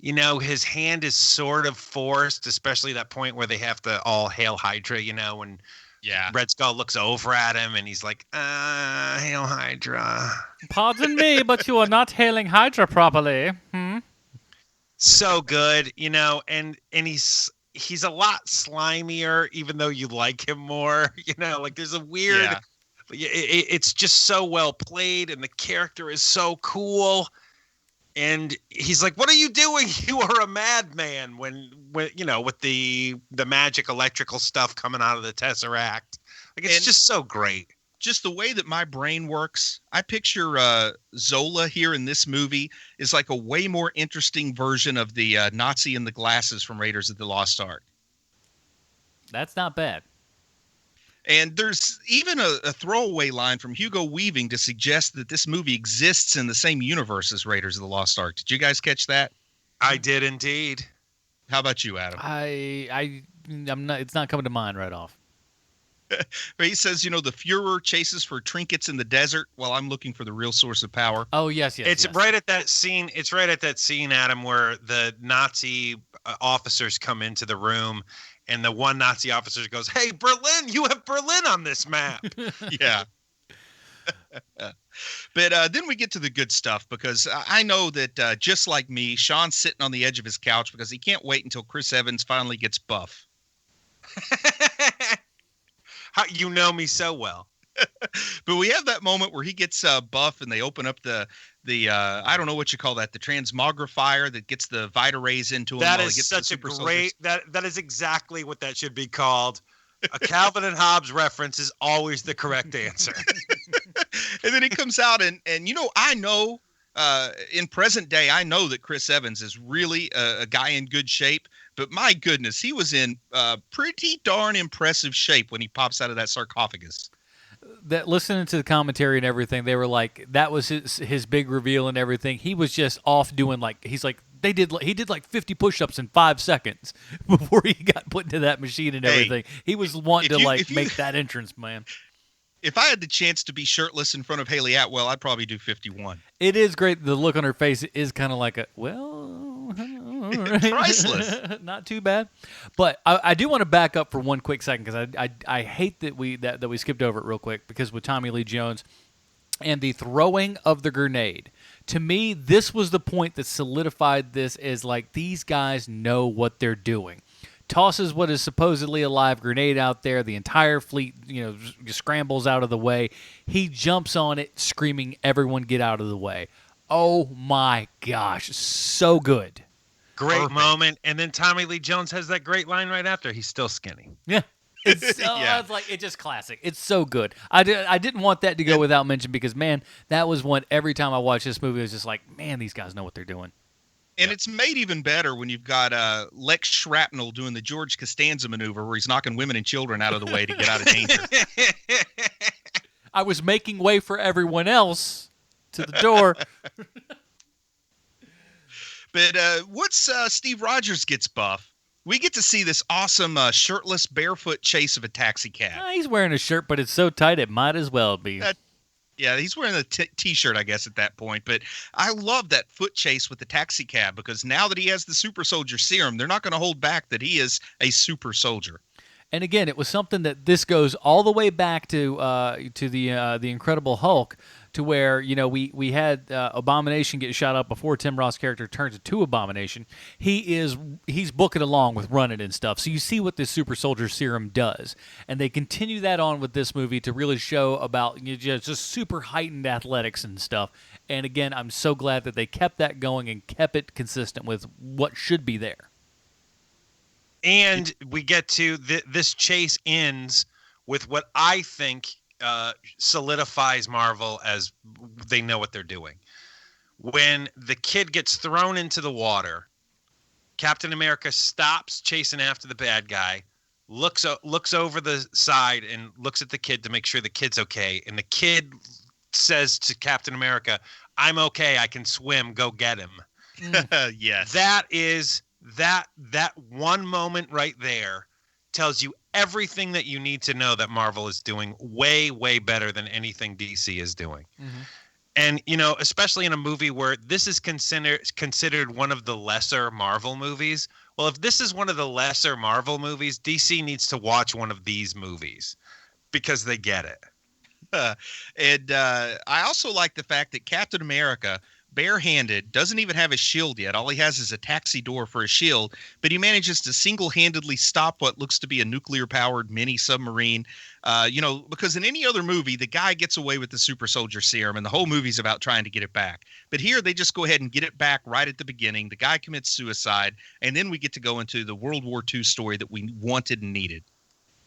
His hand is sort of forced, especially that point where they have to all hail Hydra, when Red Skull looks over at him and he's like, hail Hydra. Pardon me, but you are not hailing Hydra properly. So good, and he's a lot slimier, even though you like him more, like there's a weird, it's just so well played and the character is so cool. And he's like, "What are you doing? You are a madman." When with the magic electrical stuff coming out of the Tesseract, like it's just so great. Just the way that my brain works, I picture Zola here in this movie is like a way more interesting version of the Nazi in the glasses from Raiders of the Lost Ark. That's not bad. And there's even a throwaway line from Hugo Weaving to suggest that this movie exists in the same universe as Raiders of the Lost Ark. Did you guys catch that? I did indeed. How about you, Adam? I'm not. It's not coming to mind right off. But he says, the Fuhrer chases for trinkets in the desert while I'm looking for the real source of power. Oh yes. It's right at that scene. It's right at that scene, Adam, where the Nazi officers come into the room. And the one Nazi officer goes, "Hey, Berlin, you have Berlin on this map." Yeah. But then we get to the good stuff because I know that just like me, Sean's sitting on the edge of his couch because he can't wait until Chris Evans finally gets buff. How you know me so well. But we have that moment where he gets buff and they open up the I don't know what you call that, the transmogrifier that gets the Vita rays into him. That is such a great that is exactly what that should be called. A Calvin and Hobbes reference is always the correct answer. And then he comes out and I know in present day, I know that Chris Evans is really a guy in good shape, but my goodness, he was in pretty darn impressive shape when he pops out of that sarcophagus. That listening to the commentary and everything, they were like, that was his big reveal and everything. He was just off doing he did like 50 push-ups in 5 seconds before he got put into that machine and everything. He was wanting to make that entrance, man. If I had the chance to be shirtless in front of Haley Atwell, I'd probably do 51. It is great. The look on her face is kind of like all right. Priceless. Not too bad. But I do want to back up for one quick second because I hate that we skipped over it real quick because with Tommy Lee Jones and the throwing of the grenade. To me, this was the point that solidified this as like these guys know what they're doing. Tosses what is supposedly a live grenade out there. The entire fleet, scrambles out of the way. He jumps on it, screaming, "Everyone get out of the way." Oh, my gosh. So good. Great moment. And then Tommy Lee Jones has that great line right after. He's still skinny. Yeah. It's just classic. It's so good. I didn't want that to go without mention because, man, that was one every time I watched this movie, I was just like, man, these guys know what they're doing. And it's made even better when you've got Lex Shrapnel doing the George Costanza maneuver where he's knocking women and children out of the way to get out of danger. I was making way for everyone else to the door. But once Steve Rogers gets buff, we get to see this awesome shirtless, barefoot chase of a taxi cab. He's wearing a shirt, but it's so tight it might as well be. Yeah, he's wearing a T-shirt, I guess, at that point. But I love that foot chase with the taxi cab because now that he has the super soldier serum, they're not going to hold back that he is a super soldier. And again, it was something that this goes all the way back to the Incredible Hulk, to where we had Abomination get shot up before Tim Roth's character turns into Abomination. He's booking along with running and stuff, so you see what this super soldier serum does, and they continue that on with this movie to really show about just super heightened athletics and stuff. And again, I'm so glad that they kept that going and kept it consistent with what should be there. And we get to this chase ends with what I think solidifies Marvel as they know what they're doing. When the kid gets thrown into the water, Captain America stops chasing after the bad guy, looks over the side and looks at the kid to make sure the kid's okay. And the kid says to Captain America, "I'm okay. I can swim. Go get him." Yes. That one moment right there tells you everything that you need to know that Marvel is doing way, way better than anything DC is doing. Mm-hmm. And, especially in a movie where this is considered one of the lesser Marvel movies. Well, if this is one of the lesser Marvel movies, DC needs to watch one of these movies because they get it. And I also like the fact that Captain America, barehanded, doesn't even have a shield yet. All he has is a taxi door for a shield, but he manages to single-handedly stop what looks to be a nuclear-powered mini submarine. Because in any other movie, the guy gets away with the super soldier serum, and the whole movie's about trying to get it back. But here, they just go ahead and get it back right at the beginning. The guy commits suicide, and then we get to go into the World War II story that we wanted and needed.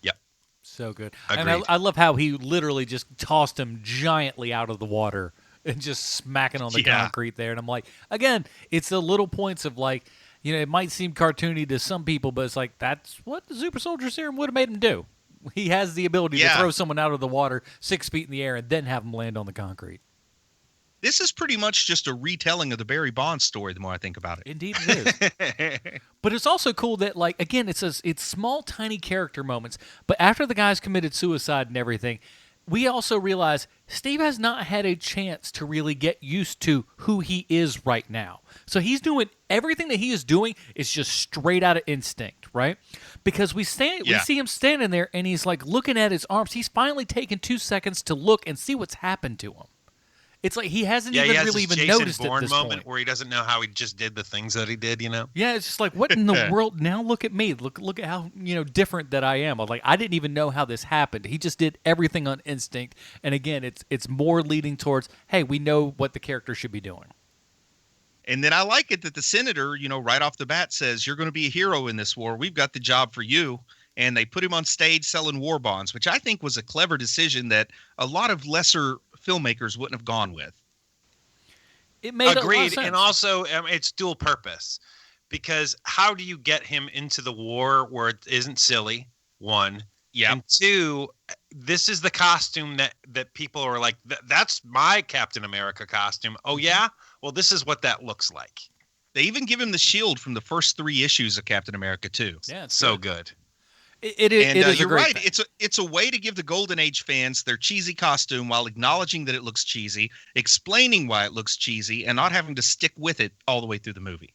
Yep. So good. Agreed. And I love how he literally just tossed him giantly out of the water and just smacking on the concrete there. And I'm like, again, it's the little points of like, it might seem cartoony to some people, but it's like, that's what the super soldier serum would have made him do. He has the ability to throw someone out of the water 6 feet in the air and then have them land on the concrete. This is pretty much just a retelling of the Barry Bonds story, the more I think about it. Indeed it is. But it's also cool that, like, again, it's small, tiny character moments. But after the guy's committed suicide and everything, we also realize Steve has not had a chance to really get used to who he is right now. So he's doing everything that he is doing is just straight out of instinct, right? Because we see him standing there and he's like looking at his arms. He's finally taken 2 seconds to look and see what's happened to him. It's like he hasn't really even noticed Jason Bourne at this moment point. Where he doesn't know how he just did the things that he did, Yeah, it's just like, what in the world? Now look at me. Look at how different that I am. I'm like, I didn't even know how this happened. He just did everything on instinct. And again, it's more leading towards, hey, we know what the character should be doing. And then I like it that the senator, right off the bat says, "You're going to be a hero in this war. We've got the job for you." And they put him on stage selling war bonds, which I think was a clever decision that a lot of lesser filmmakers wouldn't have gone with. It made Agreed, a lot of sense. and also it's dual purpose, because how do you get him into the war where it isn't silly? One, yeah, and two, this is the costume that people are like, that's my Captain America costume. Oh yeah, well this is what that looks like. They even give him the shield from the first 3 issues of Captain America too. Yeah, it's so good. It is you're a great right. thing. It's a way to give the Golden Age fans their cheesy costume while acknowledging that it looks cheesy, explaining why it looks cheesy, and not having to stick with it all the way through the movie.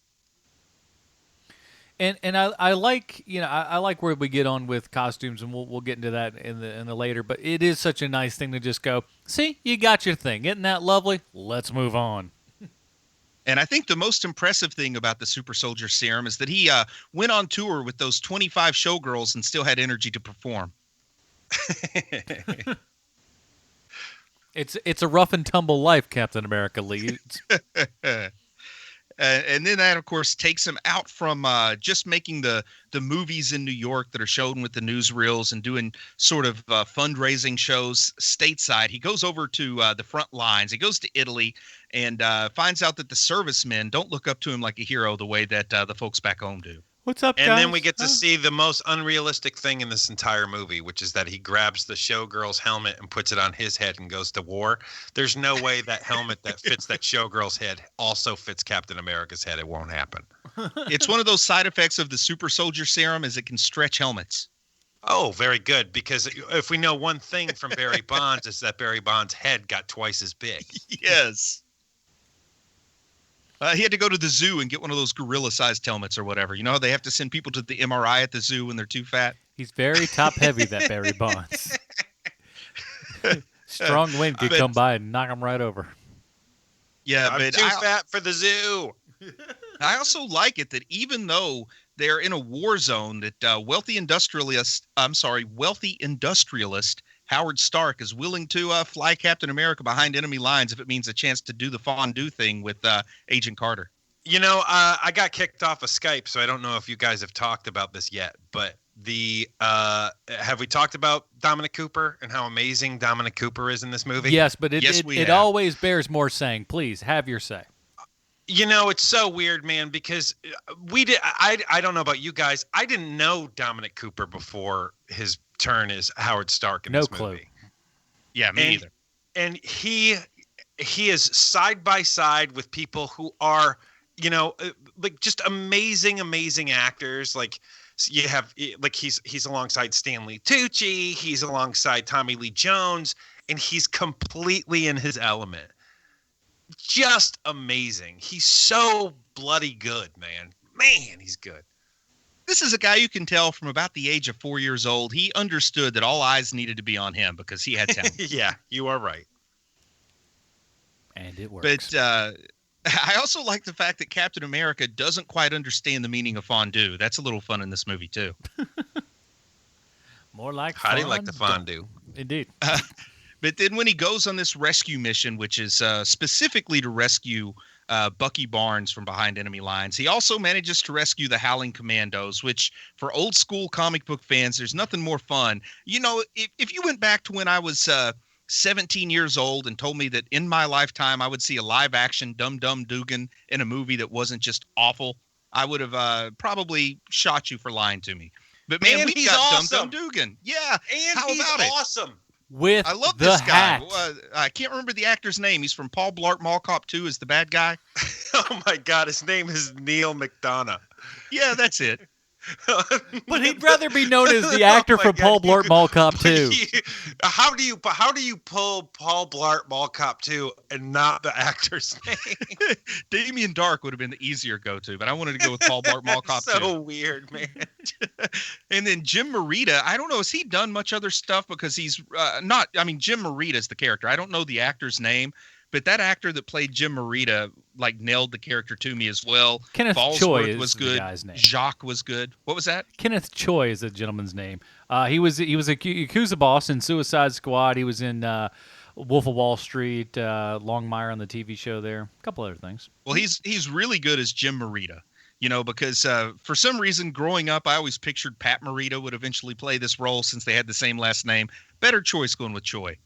And I like, I like where we get on with costumes, and we'll get into that in the later. But it is such a nice thing to just go, see, you got your thing. Isn't that lovely? Let's move on. And I think the most impressive thing about the Super Soldier Serum is that he went on tour with those 25 showgirls and still had energy to perform. It's a rough and tumble life, Captain America leads. And then that, of course, takes him out from just making the movies in New York that are shown with the newsreels and doing sort of fundraising shows stateside. He goes over to the front lines. He goes to Italy and finds out that the servicemen don't look up to him like a hero the way that the folks back home do. What's up, guys? And then we get to see the most unrealistic thing in this entire movie, which is that he grabs the showgirl's helmet and puts it on his head and goes to war. There's no way that helmet that fits that showgirl's head also fits Captain America's head. It won't happen. It's one of those side effects of the Super Soldier Serum is it can stretch helmets. Oh, very good. Because if we know one thing from Barry Bonds is that Barry Bonds' head got twice as big. Yes. He had to go to the zoo and get one of those gorilla-sized helmets or whatever. You know, they have to send people to the MRI at the zoo when they're too fat. He's very top-heavy, that Barry Bonds. Strong wind could come by and knock him right over. Yeah, I'm but too fat for the zoo. I also like it that even though they're in a war zone, that wealthy industrialist Howard Stark is willing to fly Captain America behind enemy lines if it means a chance to do the fondue thing with Agent Carter. You know, I got kicked off of Skype, so I don't know if you guys have talked about this yet, but have we talked about Dominic Cooper and how amazing Dominic Cooper is in this movie? Yes, but it always bears more saying. Please, have your say. You know, it's so weird, man, because I don't know about you guys. I didn't know Dominic Cooper before his turn as Howard Stark in this movie. Yeah, me neither. And he is side by side with people who are, you know, like just amazing actors. Like you have, like he's alongside Stanley Tucci, he's alongside Tommy Lee Jones, and he's completely in his element. Just amazing. He's so bloody good, man. Man, he's good. This is a guy you can tell from about the age of 4 years old. He understood that all eyes needed to be on him because he had talent. Yeah, you are right. And it works. But I also like the fact that Captain America doesn't quite understand the meaning of fondue. That's a little fun in this movie, too. More like How do you like the fondue? Indeed. But then when he goes on this rescue mission, which is specifically to rescue Bucky Barnes from behind enemy lines, he also manages to rescue the Howling Commandos, which for old school comic book fans, there's nothing more fun. You know, if you went back to when I was 17 years old and told me that in my lifetime I would see a live action Dum Dum Dugan in a movie that wasn't just awful, I would have probably shot you for lying to me. But man, we've got awesome. Dum Dum Dugan. Yeah. And how he's about it? Awesome. With I love the this guy. hat. I can't remember the actor's name. He's from Paul Blart Mall Cop 2 as the bad guy. Oh my God, his name is Neil McDonough. Yeah, that's it. But he'd rather be known as the actor from Paul Blart Mall Cop 2. How do you pull Paul Blart Mall Cop 2 and not the actor's name? Damien Dark would have been the easier go-to, but I wanted to go with Paul Blart Mall Cop 2. So weird, man. And then Jim Morita, I don't know, has he done much other stuff? Because he's not, I mean, Jim Morita is the character. I don't know the actor's name, but that actor that played Jim Morita, like, nailed the character to me as well. Kenneth Falsworth Choi was is good. the guy's name. Jacques was good. What was that? Kenneth Choi is the gentleman's name. He was a Yakuza boss in Suicide Squad. He was in Wolf of Wall Street, Longmire on the TV show there. A couple other things. Well, he's really good as Jim Morita. You know, because for some reason, growing up, I always pictured Pat Morita would eventually play this role since they had the same last name. Better choice going with Choi.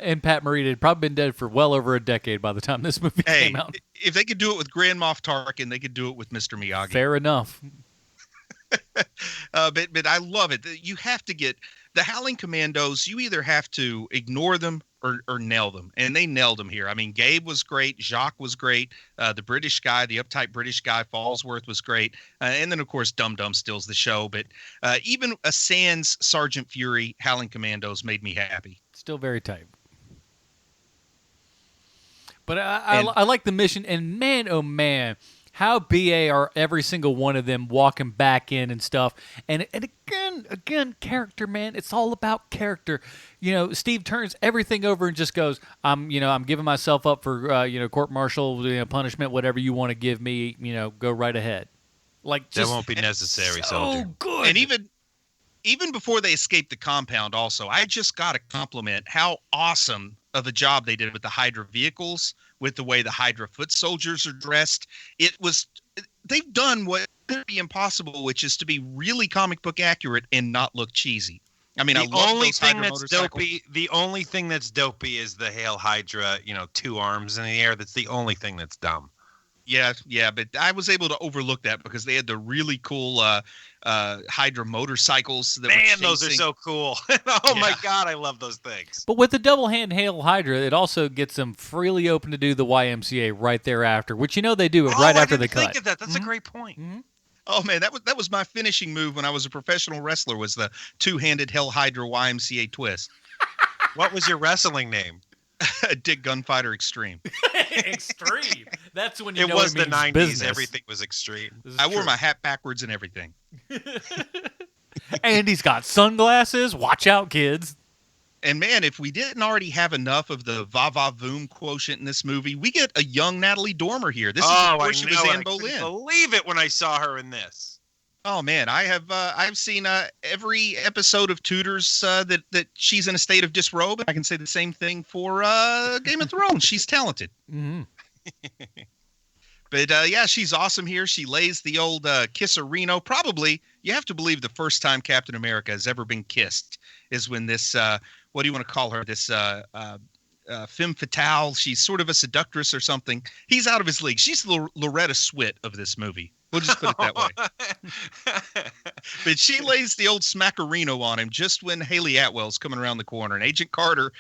And Pat Morita had probably been dead for well over a decade by the time this movie came out. If they could do it with Grand Moff Tarkin, they could do it with Mr. Miyagi. Fair enough. But I love it. You have to get the Howling Commandos. You either have to ignore them or nail them, and they nailed them here. I mean, Gabe was great, Jacques was great, the British guy, the uptight British guy, Fallsworth was great, and then of course Dum Dum steals the show. But even a sans Sergeant Fury, Howling Commandos made me happy. Still very tight. But I like the mission, and man, oh man, how BA are every single one of them walking back in and stuff. And again, character, man. It's all about character. You know, Steve turns everything over and just goes, I'm giving myself up for, court-martial punishment, whatever you want to give me, go right ahead. Like, just, that won't be necessary, so soldier. Good. And even before they escaped the compound also, I just got to compliment how awesome of a job they did with the Hydra vehicles, with the way the Hydra foot soldiers are dressed. They've done what would be impossible, which is to be really comic book accurate and not look cheesy. I mean, The only thing that's dopey is the Hail Hydra, 2 arms in the air. That's the only thing that's dumb. Yeah, but I was able to overlook that because they had the really cool Hydra motorcycles. Those are so cool. My God, I love those things. But with the double hand Hail Hydra, it also gets them freely open to do the YMCA right thereafter, which they do it right after the cut. I didn't think of that. That's a great point. Mm-hmm. Oh man, that was my finishing move when I was a professional wrestler. Was the 2-handed Hail Hydra YMCA twist? What was your wrestling name? Dick Gunfighter Extreme. Extreme. That's when you it know was it the 90s. Business. Everything was extreme. I wore my hat backwards and everything. And he's got sunglasses. Watch out, kids. And man, if we didn't already have enough of the va-va-voom quotient in this movie, we get a young Natalie Dormer here. This is before she was Anne Boleyn. I couldn't believe it when I saw her in this. Oh man, I've seen every episode of Tudors that she's in a state of disrobe. I can say the same thing for Game of Thrones. She's talented. Mm-hmm. But yeah, she's awesome here. She lays the old kisserino. Probably, you have to believe the first time Captain America has ever been kissed is when this, what do you want to call her? This femme fatale. She's sort of a seductress or something. He's out of his league. She's the Loretta Swit of this movie. We'll just put it that way. But she lays the old smackerino on him just when Haley Atwell's coming around the corner. And Agent Carter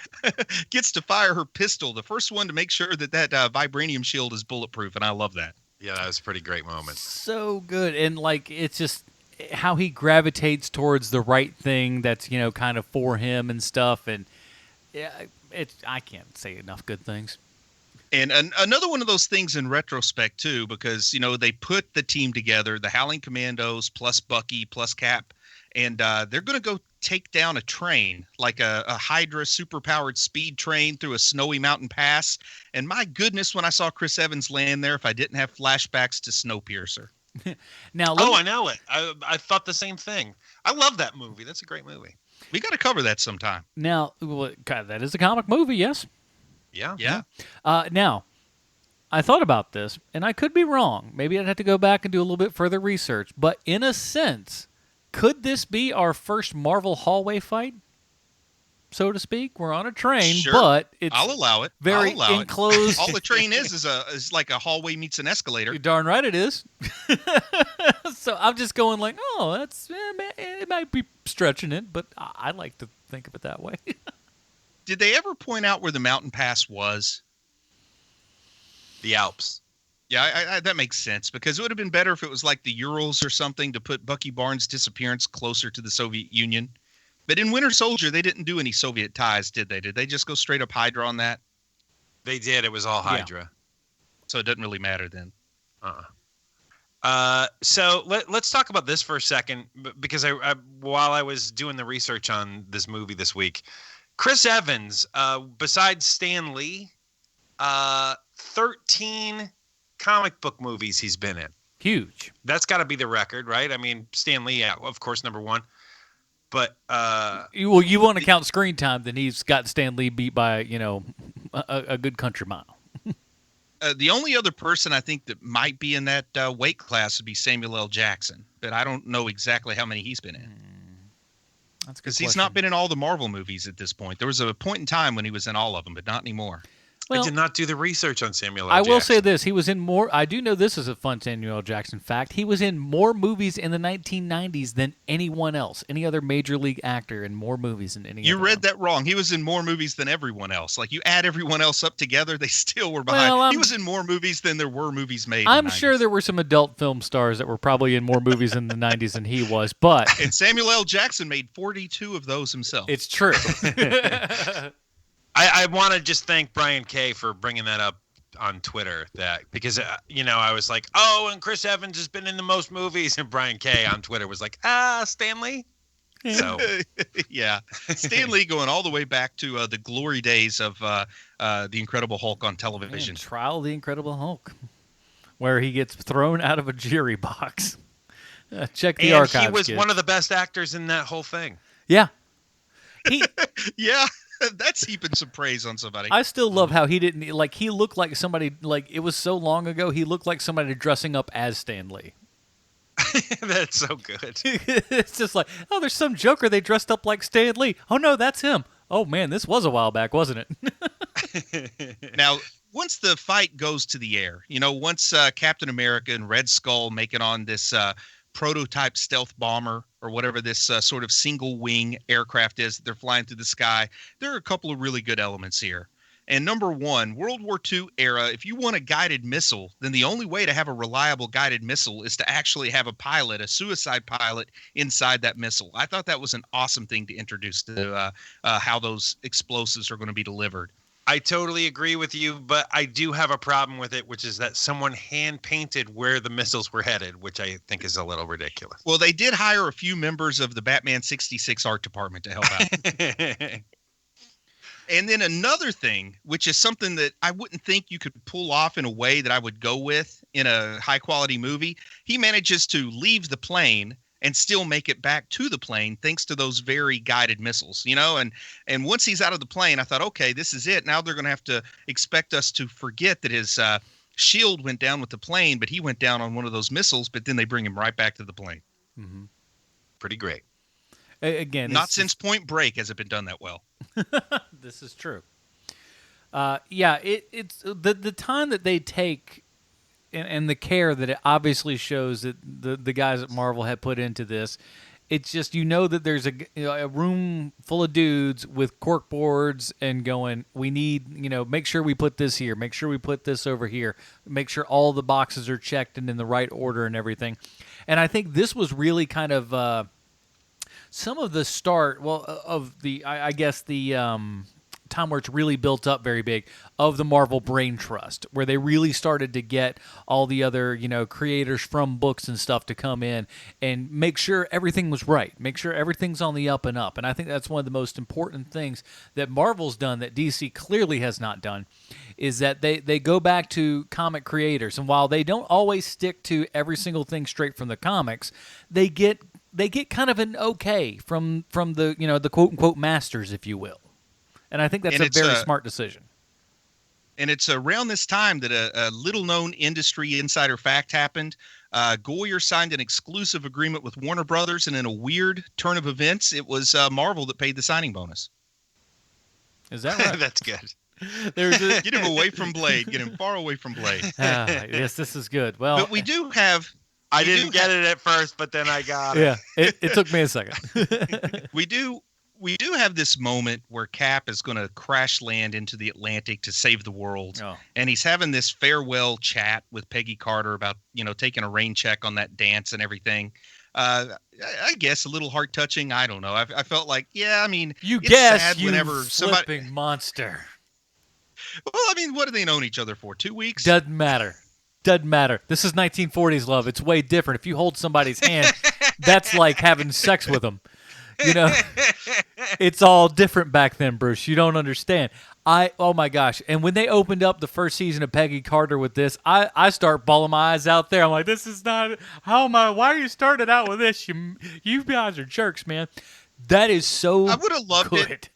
gets to fire her pistol, the first one to make sure that vibranium shield is bulletproof. And I love that. Yeah, that was a pretty great moment. So good. And, it's just how he gravitates towards the right thing that's, kind of for him and stuff. And yeah, I can't say enough good things. And another one of those things in retrospect, too, because, they put the team together, the Howling Commandos plus Bucky plus Cap, and they're going to go take down a train, like a Hydra superpowered speed train through a snowy mountain pass. And my goodness, when I saw Chris Evans land there, if I didn't have flashbacks to Snowpiercer. Now, I know it. I thought the same thing. I love that movie. That's a great movie. We got to cover that sometime. Now, God, that is a comic movie, yes? Yeah. Now, I thought about this, and I could be wrong. Maybe I'd have to go back and do a little bit further research. But in a sense, could this be our first Marvel hallway fight, so to speak? We're on a train, sure. But it's I'll allow it. Very enclosed. All the train is like a hallway meets an escalator. You're darn right it is. So I'm just going it might be stretching it, but I like to think of it that way. Did they ever point out where the mountain pass was? The Alps. Yeah, that makes sense, because it would have been better if it was like the Urals or something to put Bucky Barnes' disappearance closer to the Soviet Union. But in Winter Soldier, they didn't do any Soviet ties, did they? Did they just go straight up Hydra on that? They did. It was all Hydra. Yeah. So it doesn't really matter then. So let's talk about this for a second, because I while I was doing the research on this movie this week, Chris Evans, besides Stan Lee, 13 comic book movies he's been in. Huge. That's got to be the record, right? I mean, Stan Lee, of course, number one. But you want to count screen time, then he's got Stan Lee beat by a good country mile. The only other person I think that might be in that weight class would be Samuel L. Jackson, but I don't know exactly how many he's been in. That's because he's not been in all the Marvel movies at this point. There was a point in time when he was in all of them, but not anymore. I did not do the research on Samuel L. I will Jackson. say this. He was in more. I do know this is a fun Samuel L. Jackson fact. He was in more movies in the 1990s than anyone else. Any other major league actor in more movies than any other. You read that wrong. He was in more movies than everyone else. Like, you add everyone else up together, they still were behind. Well, he was in more movies than there were movies made. I'm in the sure 90s. there were some adult film stars that were probably in more movies in the 90s than he was, but And Samuel L. Jackson made 42 of those himself. it's true. I want to just thank Brian K. for bringing that up on Twitter, because I was like, oh, and Chris Evans has been in the most movies, and Brian K. on Twitter was like, Stan Lee. So yeah, Stan Lee going all the way back to the glory days of the Incredible Hulk on television. Man, Trial of the Incredible Hulk, where he gets thrown out of a jury box. Check the archives. And he was kids. one of the best actors in that whole thing. Yeah. Yeah, that's heaping some praise on somebody. I still love how he didn't he looked like somebody, it was so long ago, he looked like somebody dressing up as Stan Lee. That's so good. It's just like, oh, there's some Joker they dressed up like Stan Lee. Oh no, that's him. Oh man, this was a while back, wasn't it? Now, once the fight goes to the air, once Captain America and Red Skull make it on this prototype stealth bomber or whatever this sort of single wing aircraft is that they're flying through the sky, there are a couple of really good elements here. And number one, World War II era, if you want a guided missile, then the only way to have a reliable guided missile is to actually have a pilot, a suicide pilot, inside that missile. I thought that was an awesome thing to introduce to how those explosives are going to be delivered. I totally agree with you, but I do have a problem with it, which is that someone hand-painted where the missiles were headed, which I think is a little ridiculous. Well, they did hire a few members of the Batman 66 art department to help out. And then another thing, which is something that I wouldn't think you could pull off in a way that I would go with in a high-quality movie, he manages to leave the plane and still make it back to the plane thanks to those very guided missiles, and once he's out of the plane, I thought, okay, this is it. Now they're going to have to expect us to forget that his shield went down with the plane, but he went down on one of those missiles, but then they bring him right back to the plane. Mm-hmm. Pretty great. Again, not since Point Break has it been done that well. This is true. It's the time that they take and the care that it obviously shows that the guys at Marvel had put into this. It's just, that there's a room full of dudes with cork boards and going, we need, make sure we put this here, make sure we put this over here, make sure all the boxes are checked and in the right order and everything. And I think this was really kind of some of the start, of the, I guess the time where it's really built up very big of the Marvel Brain Trust, where they really started to get all the other, creators from books and stuff to come in and make sure everything was right, make sure everything's on the up and up. And I think that's one of the most important things that Marvel's done that DC clearly has not done, is that they go back to comic creators. And while they don't always stick to every single thing straight from the comics, they get kind of an okay from the, the quote unquote masters, if you will. And I think that's a very smart decision. And it's around this time that a little-known industry insider fact happened. Goyer signed an exclusive agreement with Warner Brothers, and in a weird turn of events, it was Marvel that paid the signing bonus. Is that right? That's good. Get him away from Blade. Get him far away from Blade. Yes, this is good. Well, but we do have... I didn't get it at first, but then I got it. Yeah, it took me a second. We do have this moment where Cap is going to crash land into the Atlantic to save the world. Oh. And he's having this farewell chat with Peggy Carter about, taking a rain check on that dance and everything. I guess a little heart touching. I don't know. I felt like, you it's guess, sad you whenever flipping monster. Well, what have they known each other for? 2 weeks? Doesn't matter. This is 1940s love. It's way different. If you hold somebody's hand, that's like having sex with them. It's all different back then, Bruce. You don't understand. Oh my gosh. And when they opened up the first season of Peggy Carter with this, I start bawling my eyes out there. I'm like, this is not, why are you starting out with this? You guys are jerks, man. That is so I would have loved good. it.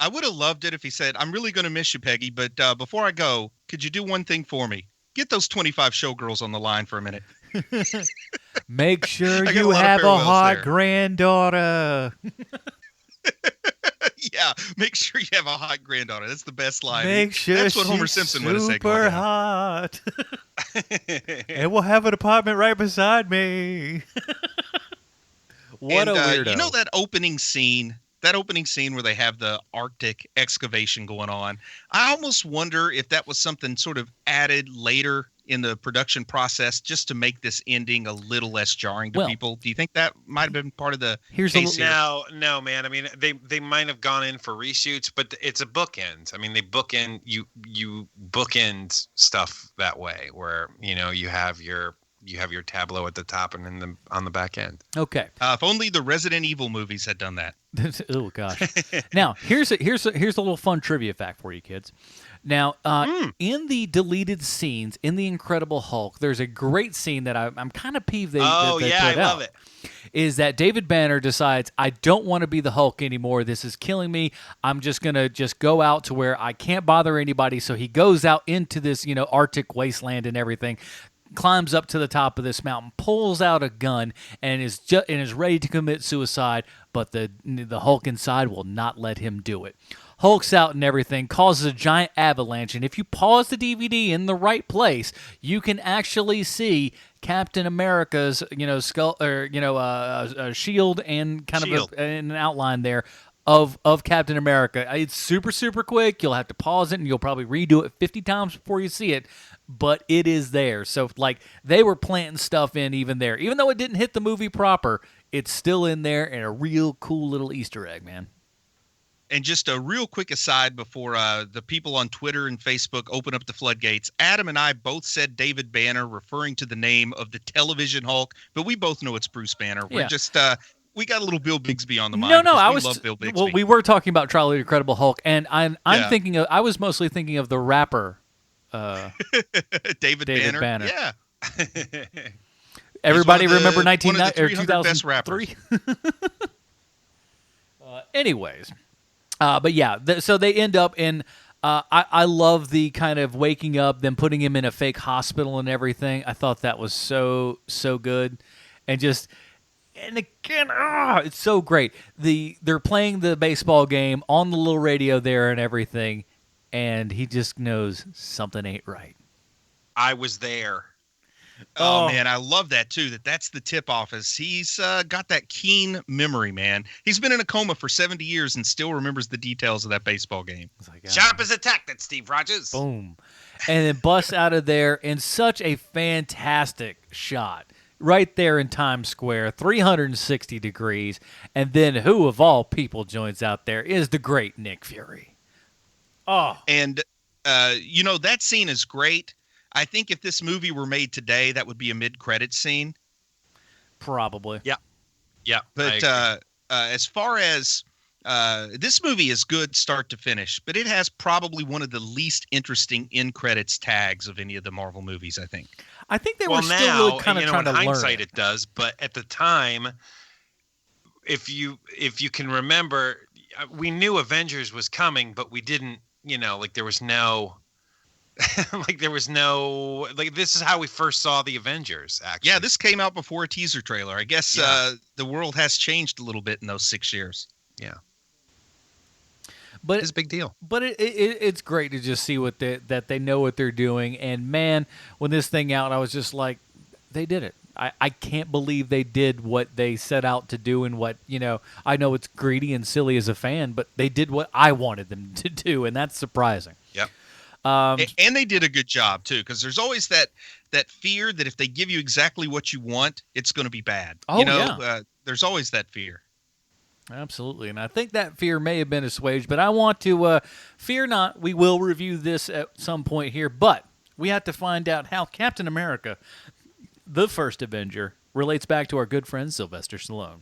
I would have loved it if he said, I'm really going to miss you, Peggy, but before I go, could you do one thing for me? Get those 25 showgirls on the line for a minute. Make sure I got you a lot of have a parallels hot there. granddaughter. Yeah, make sure you have a hot granddaughter. That's the best line. Make sure That's what Homer she's Simpson would have said. super hot. And we'll have an apartment right beside me. What a weirdo. You know that opening scene? That opening scene where they have the Arctic excavation going on. I almost wonder if that was something sort of added later in the production process just to make this ending a little less jarring to people. Do you think that might have been part of the case here? No, man. I mean, they might have gone in for reshoots, but it's a bookend. I mean, they bookend you bookend stuff that way, where you have your tableau at the top and then on the back end. Okay. If only the Resident Evil movies had done that. Oh gosh. Now here's a little fun trivia fact for you kids. Now, in the deleted scenes in The Incredible Hulk, there's a great scene that I'm kind of peeved they put out. I love it. Is that David Banner decides, I don't want to be the Hulk anymore. This is killing me. I'm just going to go out to where I can't bother anybody. So he goes out into this, Arctic wasteland and everything, climbs up to the top of this mountain, pulls out a gun, and is ready to commit suicide, but the Hulk inside will not let him do it. Hulks out and everything, causes a giant avalanche, and if you pause the DVD in the right place, you can actually see Captain America's, skull or shield and kind of an outline there of Captain America. It's super, super quick. You'll have to pause it, and you'll probably redo it 50 times before you see it, but it is there. So, they were planting stuff in even there. Even though it didn't hit the movie proper, it's still in there, and a real cool little Easter egg, man. And just a real quick aside before the people on Twitter and Facebook open up the floodgates, Adam and I both said David Banner, referring to the name of the television Hulk, but we both know it's Bruce Banner. We're just we got a little Bill Bixby on the mind. No, love Bill Bixby. Well, we were talking about Truly Incredible Hulk, and I was mostly thinking of the rapper David Banner. Yeah. Everybody remember 2003 best rappers. Anyways. But yeah, so they end up in, I love the kind of waking up, then putting him in a fake hospital and everything. I thought that was so good. And again, it's so great. They're playing the baseball game on the little radio there and everything, and he just knows something ain't right. I was there. Oh, man, I love that, too, that's the tip office. He's got that keen memory, man. He's been in a coma for 70 years and still remembers the details of that baseball game. Sharp as a tack, that's Steve Rogers. Boom. And then busts out of there in such a fantastic shot. Right there in Times Square, 360 degrees. And then who of all people joins out there is the great Nick Fury. Oh. And, that scene is great. I think if this movie were made today, that would be a mid-credits scene. Probably. Yeah. But as far as this movie is good start to finish, but it has probably one of the least interesting end credits tags of any of the Marvel movies, I think. I think they were still really kind of trying to learn. In hindsight, it does, but at the time, if you can remember, we knew Avengers was coming, but we didn't, there was no. This is how we first saw the Avengers, actually. Yeah, this came out before a teaser trailer. I guess the world has changed a little bit in those 6 years. Yeah. But it's a big deal. But it's great to just see that they know what they're doing. And, man, when this thing out, I was just like, they did it. I can't believe they did what they set out to do and what, I know it's greedy and silly as a fan, but they did what I wanted them to do, and that's surprising. Yep. And they did a good job, too, because there's always that fear that if they give you exactly what you want, it's going to be bad. Yeah. There's always that fear. Absolutely. And I think that fear may have been assuaged, but I want to fear not. We will review this at some point here, but we have to find out how Captain America, the first Avenger, relates back to our good friend Sylvester Stallone.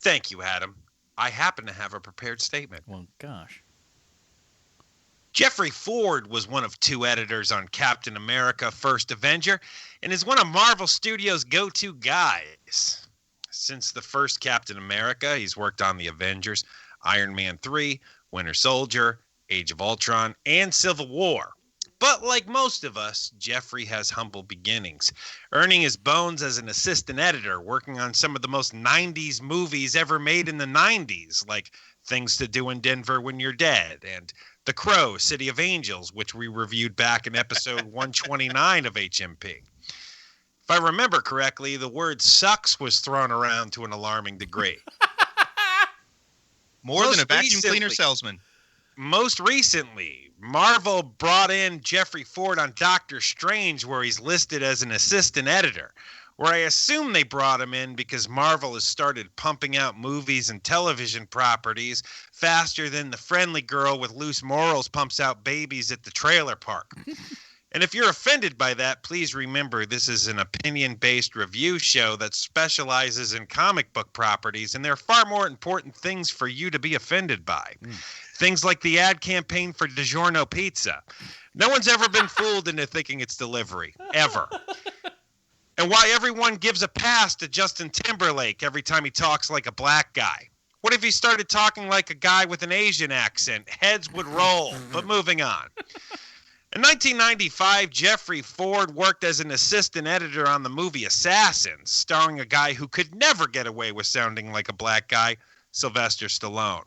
Thank you, Adam. I happen to have a prepared statement. Well, gosh. Jeffrey Ford was one of 2 editors on Captain America First Avenger and is one of Marvel Studios' go-to guys. Since the first Captain America, he's worked on the Avengers, Iron Man 3, Winter Soldier, Age of Ultron, and Civil War. But like most of us, Jeffrey has humble beginnings, earning his bones as an assistant editor, working on some of the most 90s movies ever made in the 90s, like Things to Do in Denver When You're Dead and The Crow, City of Angels, which we reviewed back in episode 129 of HMP. If I remember correctly, the word sucks was thrown around to an alarming degree. More than a vacuum cleaner salesman. Most recently, Marvel brought in Jeffrey Ford on Doctor Strange, where he's listed as an assistant editor, where I assume they brought him in because Marvel has started pumping out movies and television properties faster than the friendly girl with loose morals pumps out babies at the trailer park. And if you're offended by that, please remember this is an opinion-based review show that specializes in comic book properties, and there are far more important things for you to be offended by. Things like the ad campaign for DiGiorno Pizza. No one's ever been fooled into thinking it's delivery, ever. And why everyone gives a pass to Justin Timberlake every time he talks like a black guy. What if he started talking like a guy with an Asian accent? Heads would roll, but moving on. In 1995, Jeffrey Ford worked as an assistant editor on the movie Assassins, starring a guy who could never get away with sounding like a black guy, Sylvester Stallone.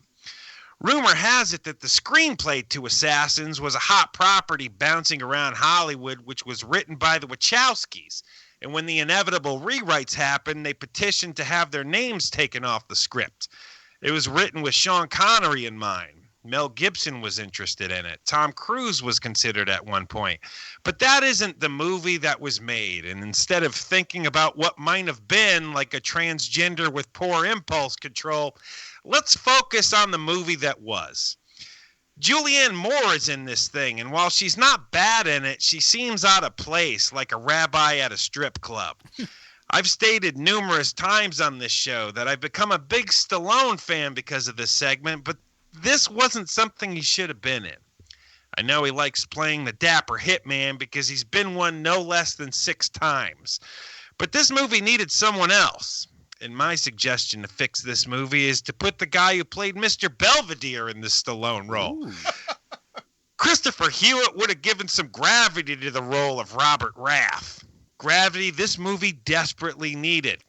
Rumor has it that the screenplay to Assassins was a hot property bouncing around Hollywood, which was written by the Wachowskis. And when the inevitable rewrites happened, they petitioned to have their names taken off the script. It was written with Sean Connery in mind. Mel Gibson was interested in it. Tom Cruise was considered at one point. But that isn't the movie that was made. And instead of thinking about what might have been, like a transgender with poor impulse control, let's focus on the movie that was. Julianne Moore is in this thing, and while she's not bad in it, she seems out of place, like a rabbi at a strip club. I've stated numerous times on this show that I've become a big Stallone fan because of this segment, but this wasn't something he should have been in. I know he likes playing the dapper hitman because he's been one no less than 6 times. But this movie needed someone else. And my suggestion to fix this movie is to put the guy who played Mr. Belvedere in the Stallone role. Christopher Hewitt would have given some gravity to the role of Robert Rath. Gravity this movie desperately needed.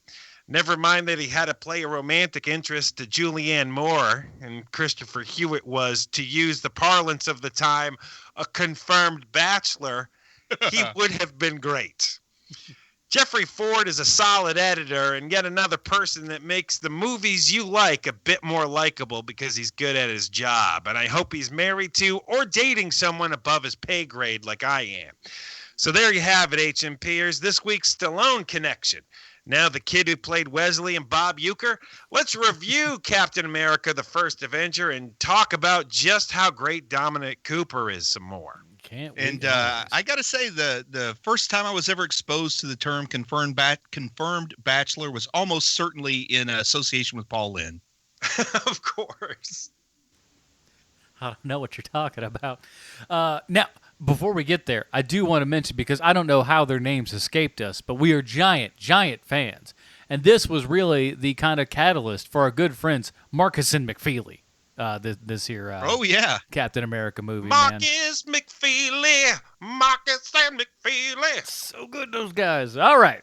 Never mind that he had to play a romantic interest to Julianne Moore, and Christopher Hewitt was, to use the parlance of the time, a confirmed bachelor. He would have been great. Jeffrey Ford is a solid editor and yet another person that makes the movies you like a bit more likable because he's good at his job. And I hope he's married to or dating someone above his pay grade like I am. So there you have it, HMPers. This week's Stallone connection. Now the kid who played Wesley and Bob Uecker. Let's review Captain America, the First Avenger, and talk about just how great Dominic Cooper is some more. Can't wait. And I got to say, the first time I was ever exposed to the term confirmed bachelor was almost certainly in association with Paul Lynde. Of course. I don't know what you're talking about. Now, before we get there, I do want to mention, because I don't know how their names escaped us, but we are giant fans. And this was really the kind of catalyst for our good friends Marcus and McFeely. This here Captain America movie, Marcus McFeely. Marcus and McFeely. So good, those guys. All right.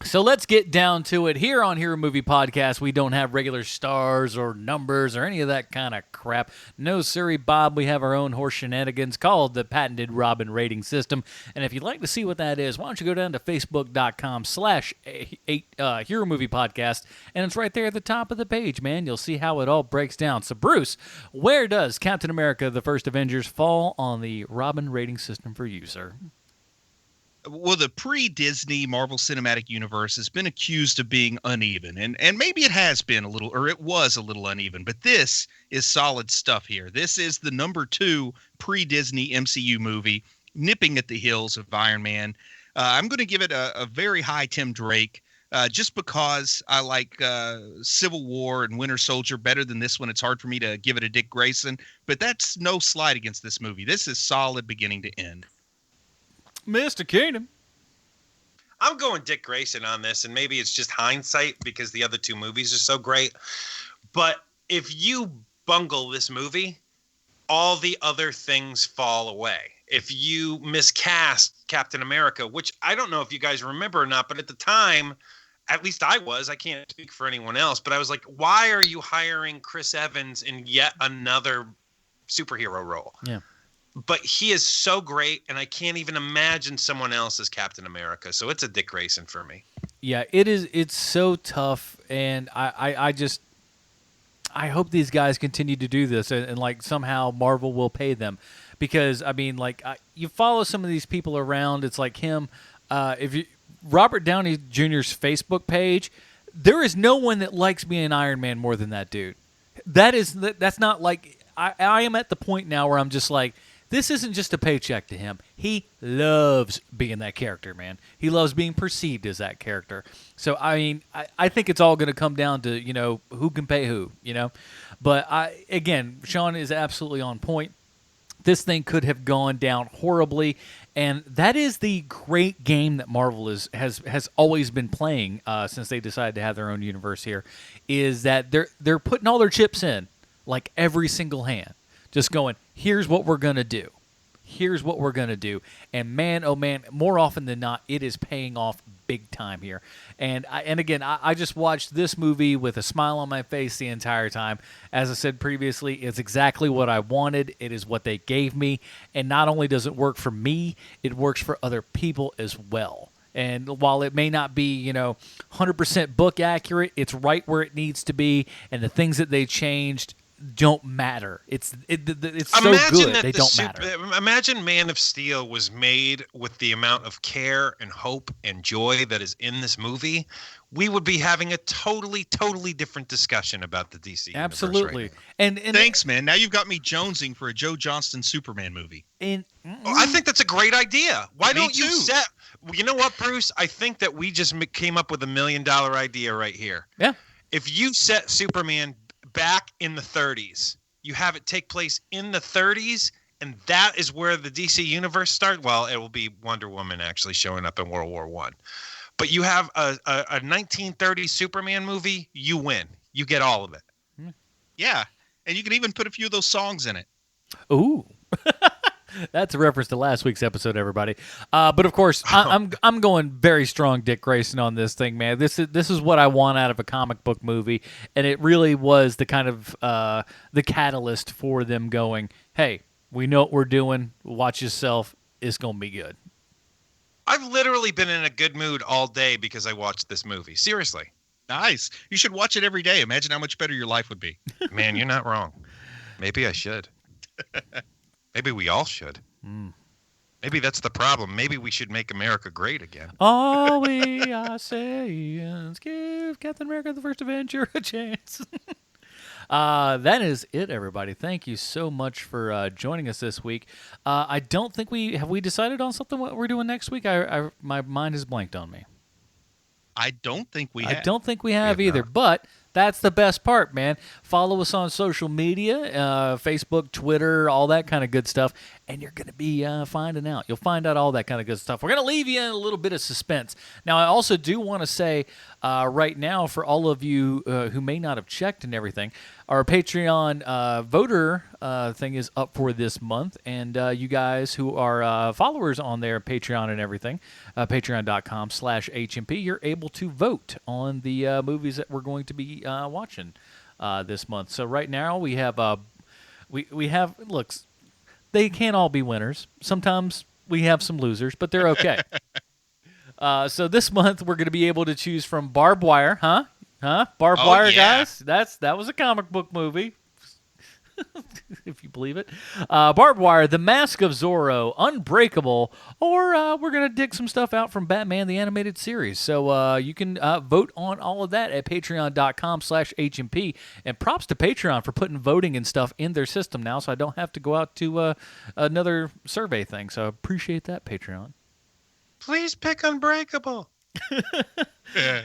So let's get down to it. Here on Hero Movie Podcast, we don't have regular stars or numbers or any of that kind of crap. No, sirree, Bob. We have our own horse shenanigans called the patented Robin rating system. And if you'd like to see what that is, why don't you go down to facebook.com/Hero Movie Podcast, and it's right there at the top of the page, man. You'll see how it all breaks down. So, Bruce, where does Captain America, the First Avengers fall on the Robin rating system for you, sir? Well, the pre-Disney Marvel Cinematic Universe has been accused of being uneven, and maybe it has been a little, or it was a little uneven, but this is solid stuff here. This is the number 2 pre-Disney MCU movie, nipping at the heels of Iron Man. I'm going to give it a very high Tim Drake, just because I like Civil War and Winter Soldier better than this one. It's hard for me to give it a Dick Grayson, but that's no slight against this movie. This is solid beginning to end. Mr. Keenan. I'm going Dick Grayson on this, and maybe it's just hindsight because the other 2 movies are so great. But if you bungle this movie, all the other things fall away. if you miscast Captain America, which I don't know if you guys remember or not, but at the time, at least I can't speak for anyone else, but I was like, why are you hiring Chris Evans in yet another superhero role? Yeah. But he is so great, and I can't even imagine someone else as Captain America. So it's a Dick Grayson for me. Yeah, it is. It's so tough, and I hope these guys continue to do this, and like somehow Marvel will pay them, because I mean, like you follow some of these people around. It's like him. Robert Downey Jr.'s Facebook page, there is no one that likes being Iron Man more than that dude. That's not like I am at the point now where I'm just like, this isn't just a paycheck to him. He loves being that character, man. He loves being perceived as that character. So, I mean, I think it's all going to come down to, who can pay who, But, again, Sean is absolutely on point. This thing could have gone down horribly, and that is the great game that Marvel has always been playing since they decided to have their own universe here, is that they're putting all their chips in, like every single hand. Just going, here's what we're going to do. Here's what we're going to do. And man, oh man, more often than not, it is paying off big time here. And again, I just watched this movie with a smile on my face the entire time. As I said previously, it's exactly what I wanted. It is what they gave me. And not only does it work for me, it works for other people as well. And while it may not be, 100% book accurate, it's right where it needs to be. And the things that they changed don't matter. It's so good they don't matter. Imagine Man of Steel was made with the amount of care and hope and joy that is in this movie. We would be having a totally different discussion about the DC Absolutely. universe right and thanks, man. Now you've got me jonesing for a Joe Johnston Superman movie. I think that's a great idea. Why don't you too. set? You know what, Bruce? I think that we just came up with $1 million idea right here. Yeah. If you set Superman back in the 30s, you have it take place in the 30s, and that is where the DC universe starts. Well, it will be Wonder Woman actually showing up in World War I. But you have a 1930s Superman movie, you win. You get all of it. Yeah, and you can even put a few of those songs in it. Ooh. That's a reference to last week's episode, everybody. But of course, I'm going very strong Dick Grayson on this thing, man. This is what I want out of a comic book movie, and it really was the kind of the catalyst for them going, hey, we know what we're doing. Watch yourself. It's gonna be good. I've literally been in a good mood all day because I watched this movie. Seriously. Nice. You should watch it every day. Imagine how much better your life would be. Man, you're not wrong. Maybe I should. Maybe we all should. Maybe that's the problem. Maybe we should make America great again. All we are saying is give Captain America the First Avenger a chance. That is it, everybody. Thank you so much for joining us this week. I don't think we decided on something what we're doing next week. My mind has blanked on me. I don't think we have. I don't think we have either, but that's the best part, man. Follow us on social media, Facebook, Twitter, all that kind of good stuff, and you're going to be finding out. You'll find out all that kind of good stuff. We're going to leave you in a little bit of suspense. Now, I also do want to say right now, for all of you who may not have checked and everything, our Patreon voter thing is up for this month, and you guys who are followers on their Patreon and everything, patreon.com/HMP, you're able to vote on the movies that we're going to be watching this month. So right now we have we have looks. They can't all be winners. Sometimes we have some losers, but they're okay. So this month we're going to be able to choose from Barbed Wire, huh? Barbed Wire, yeah. guys. That was a comic book movie, if you believe it. Barbed Wire, The Mask of Zorro, Unbreakable, or we're going to dig some stuff out from Batman the Animated Series. So you can vote on all of that at patreon.com/HMP. And props to Patreon for putting voting and stuff in their system now, so I don't have to go out to another survey thing. So I appreciate that, Patreon. Please pick Unbreakable.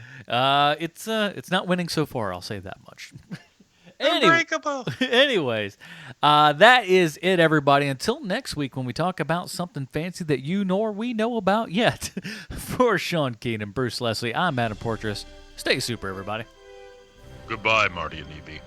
It's not winning so far, I'll say that much. Unbreakable. Anyways, that is it, everybody. Until next week when we talk about something fancy that you nor we know about yet. For Sean Keenan, Bruce Leslie, I'm Adam Portrais. Stay super, everybody. Goodbye, Marty and Evie.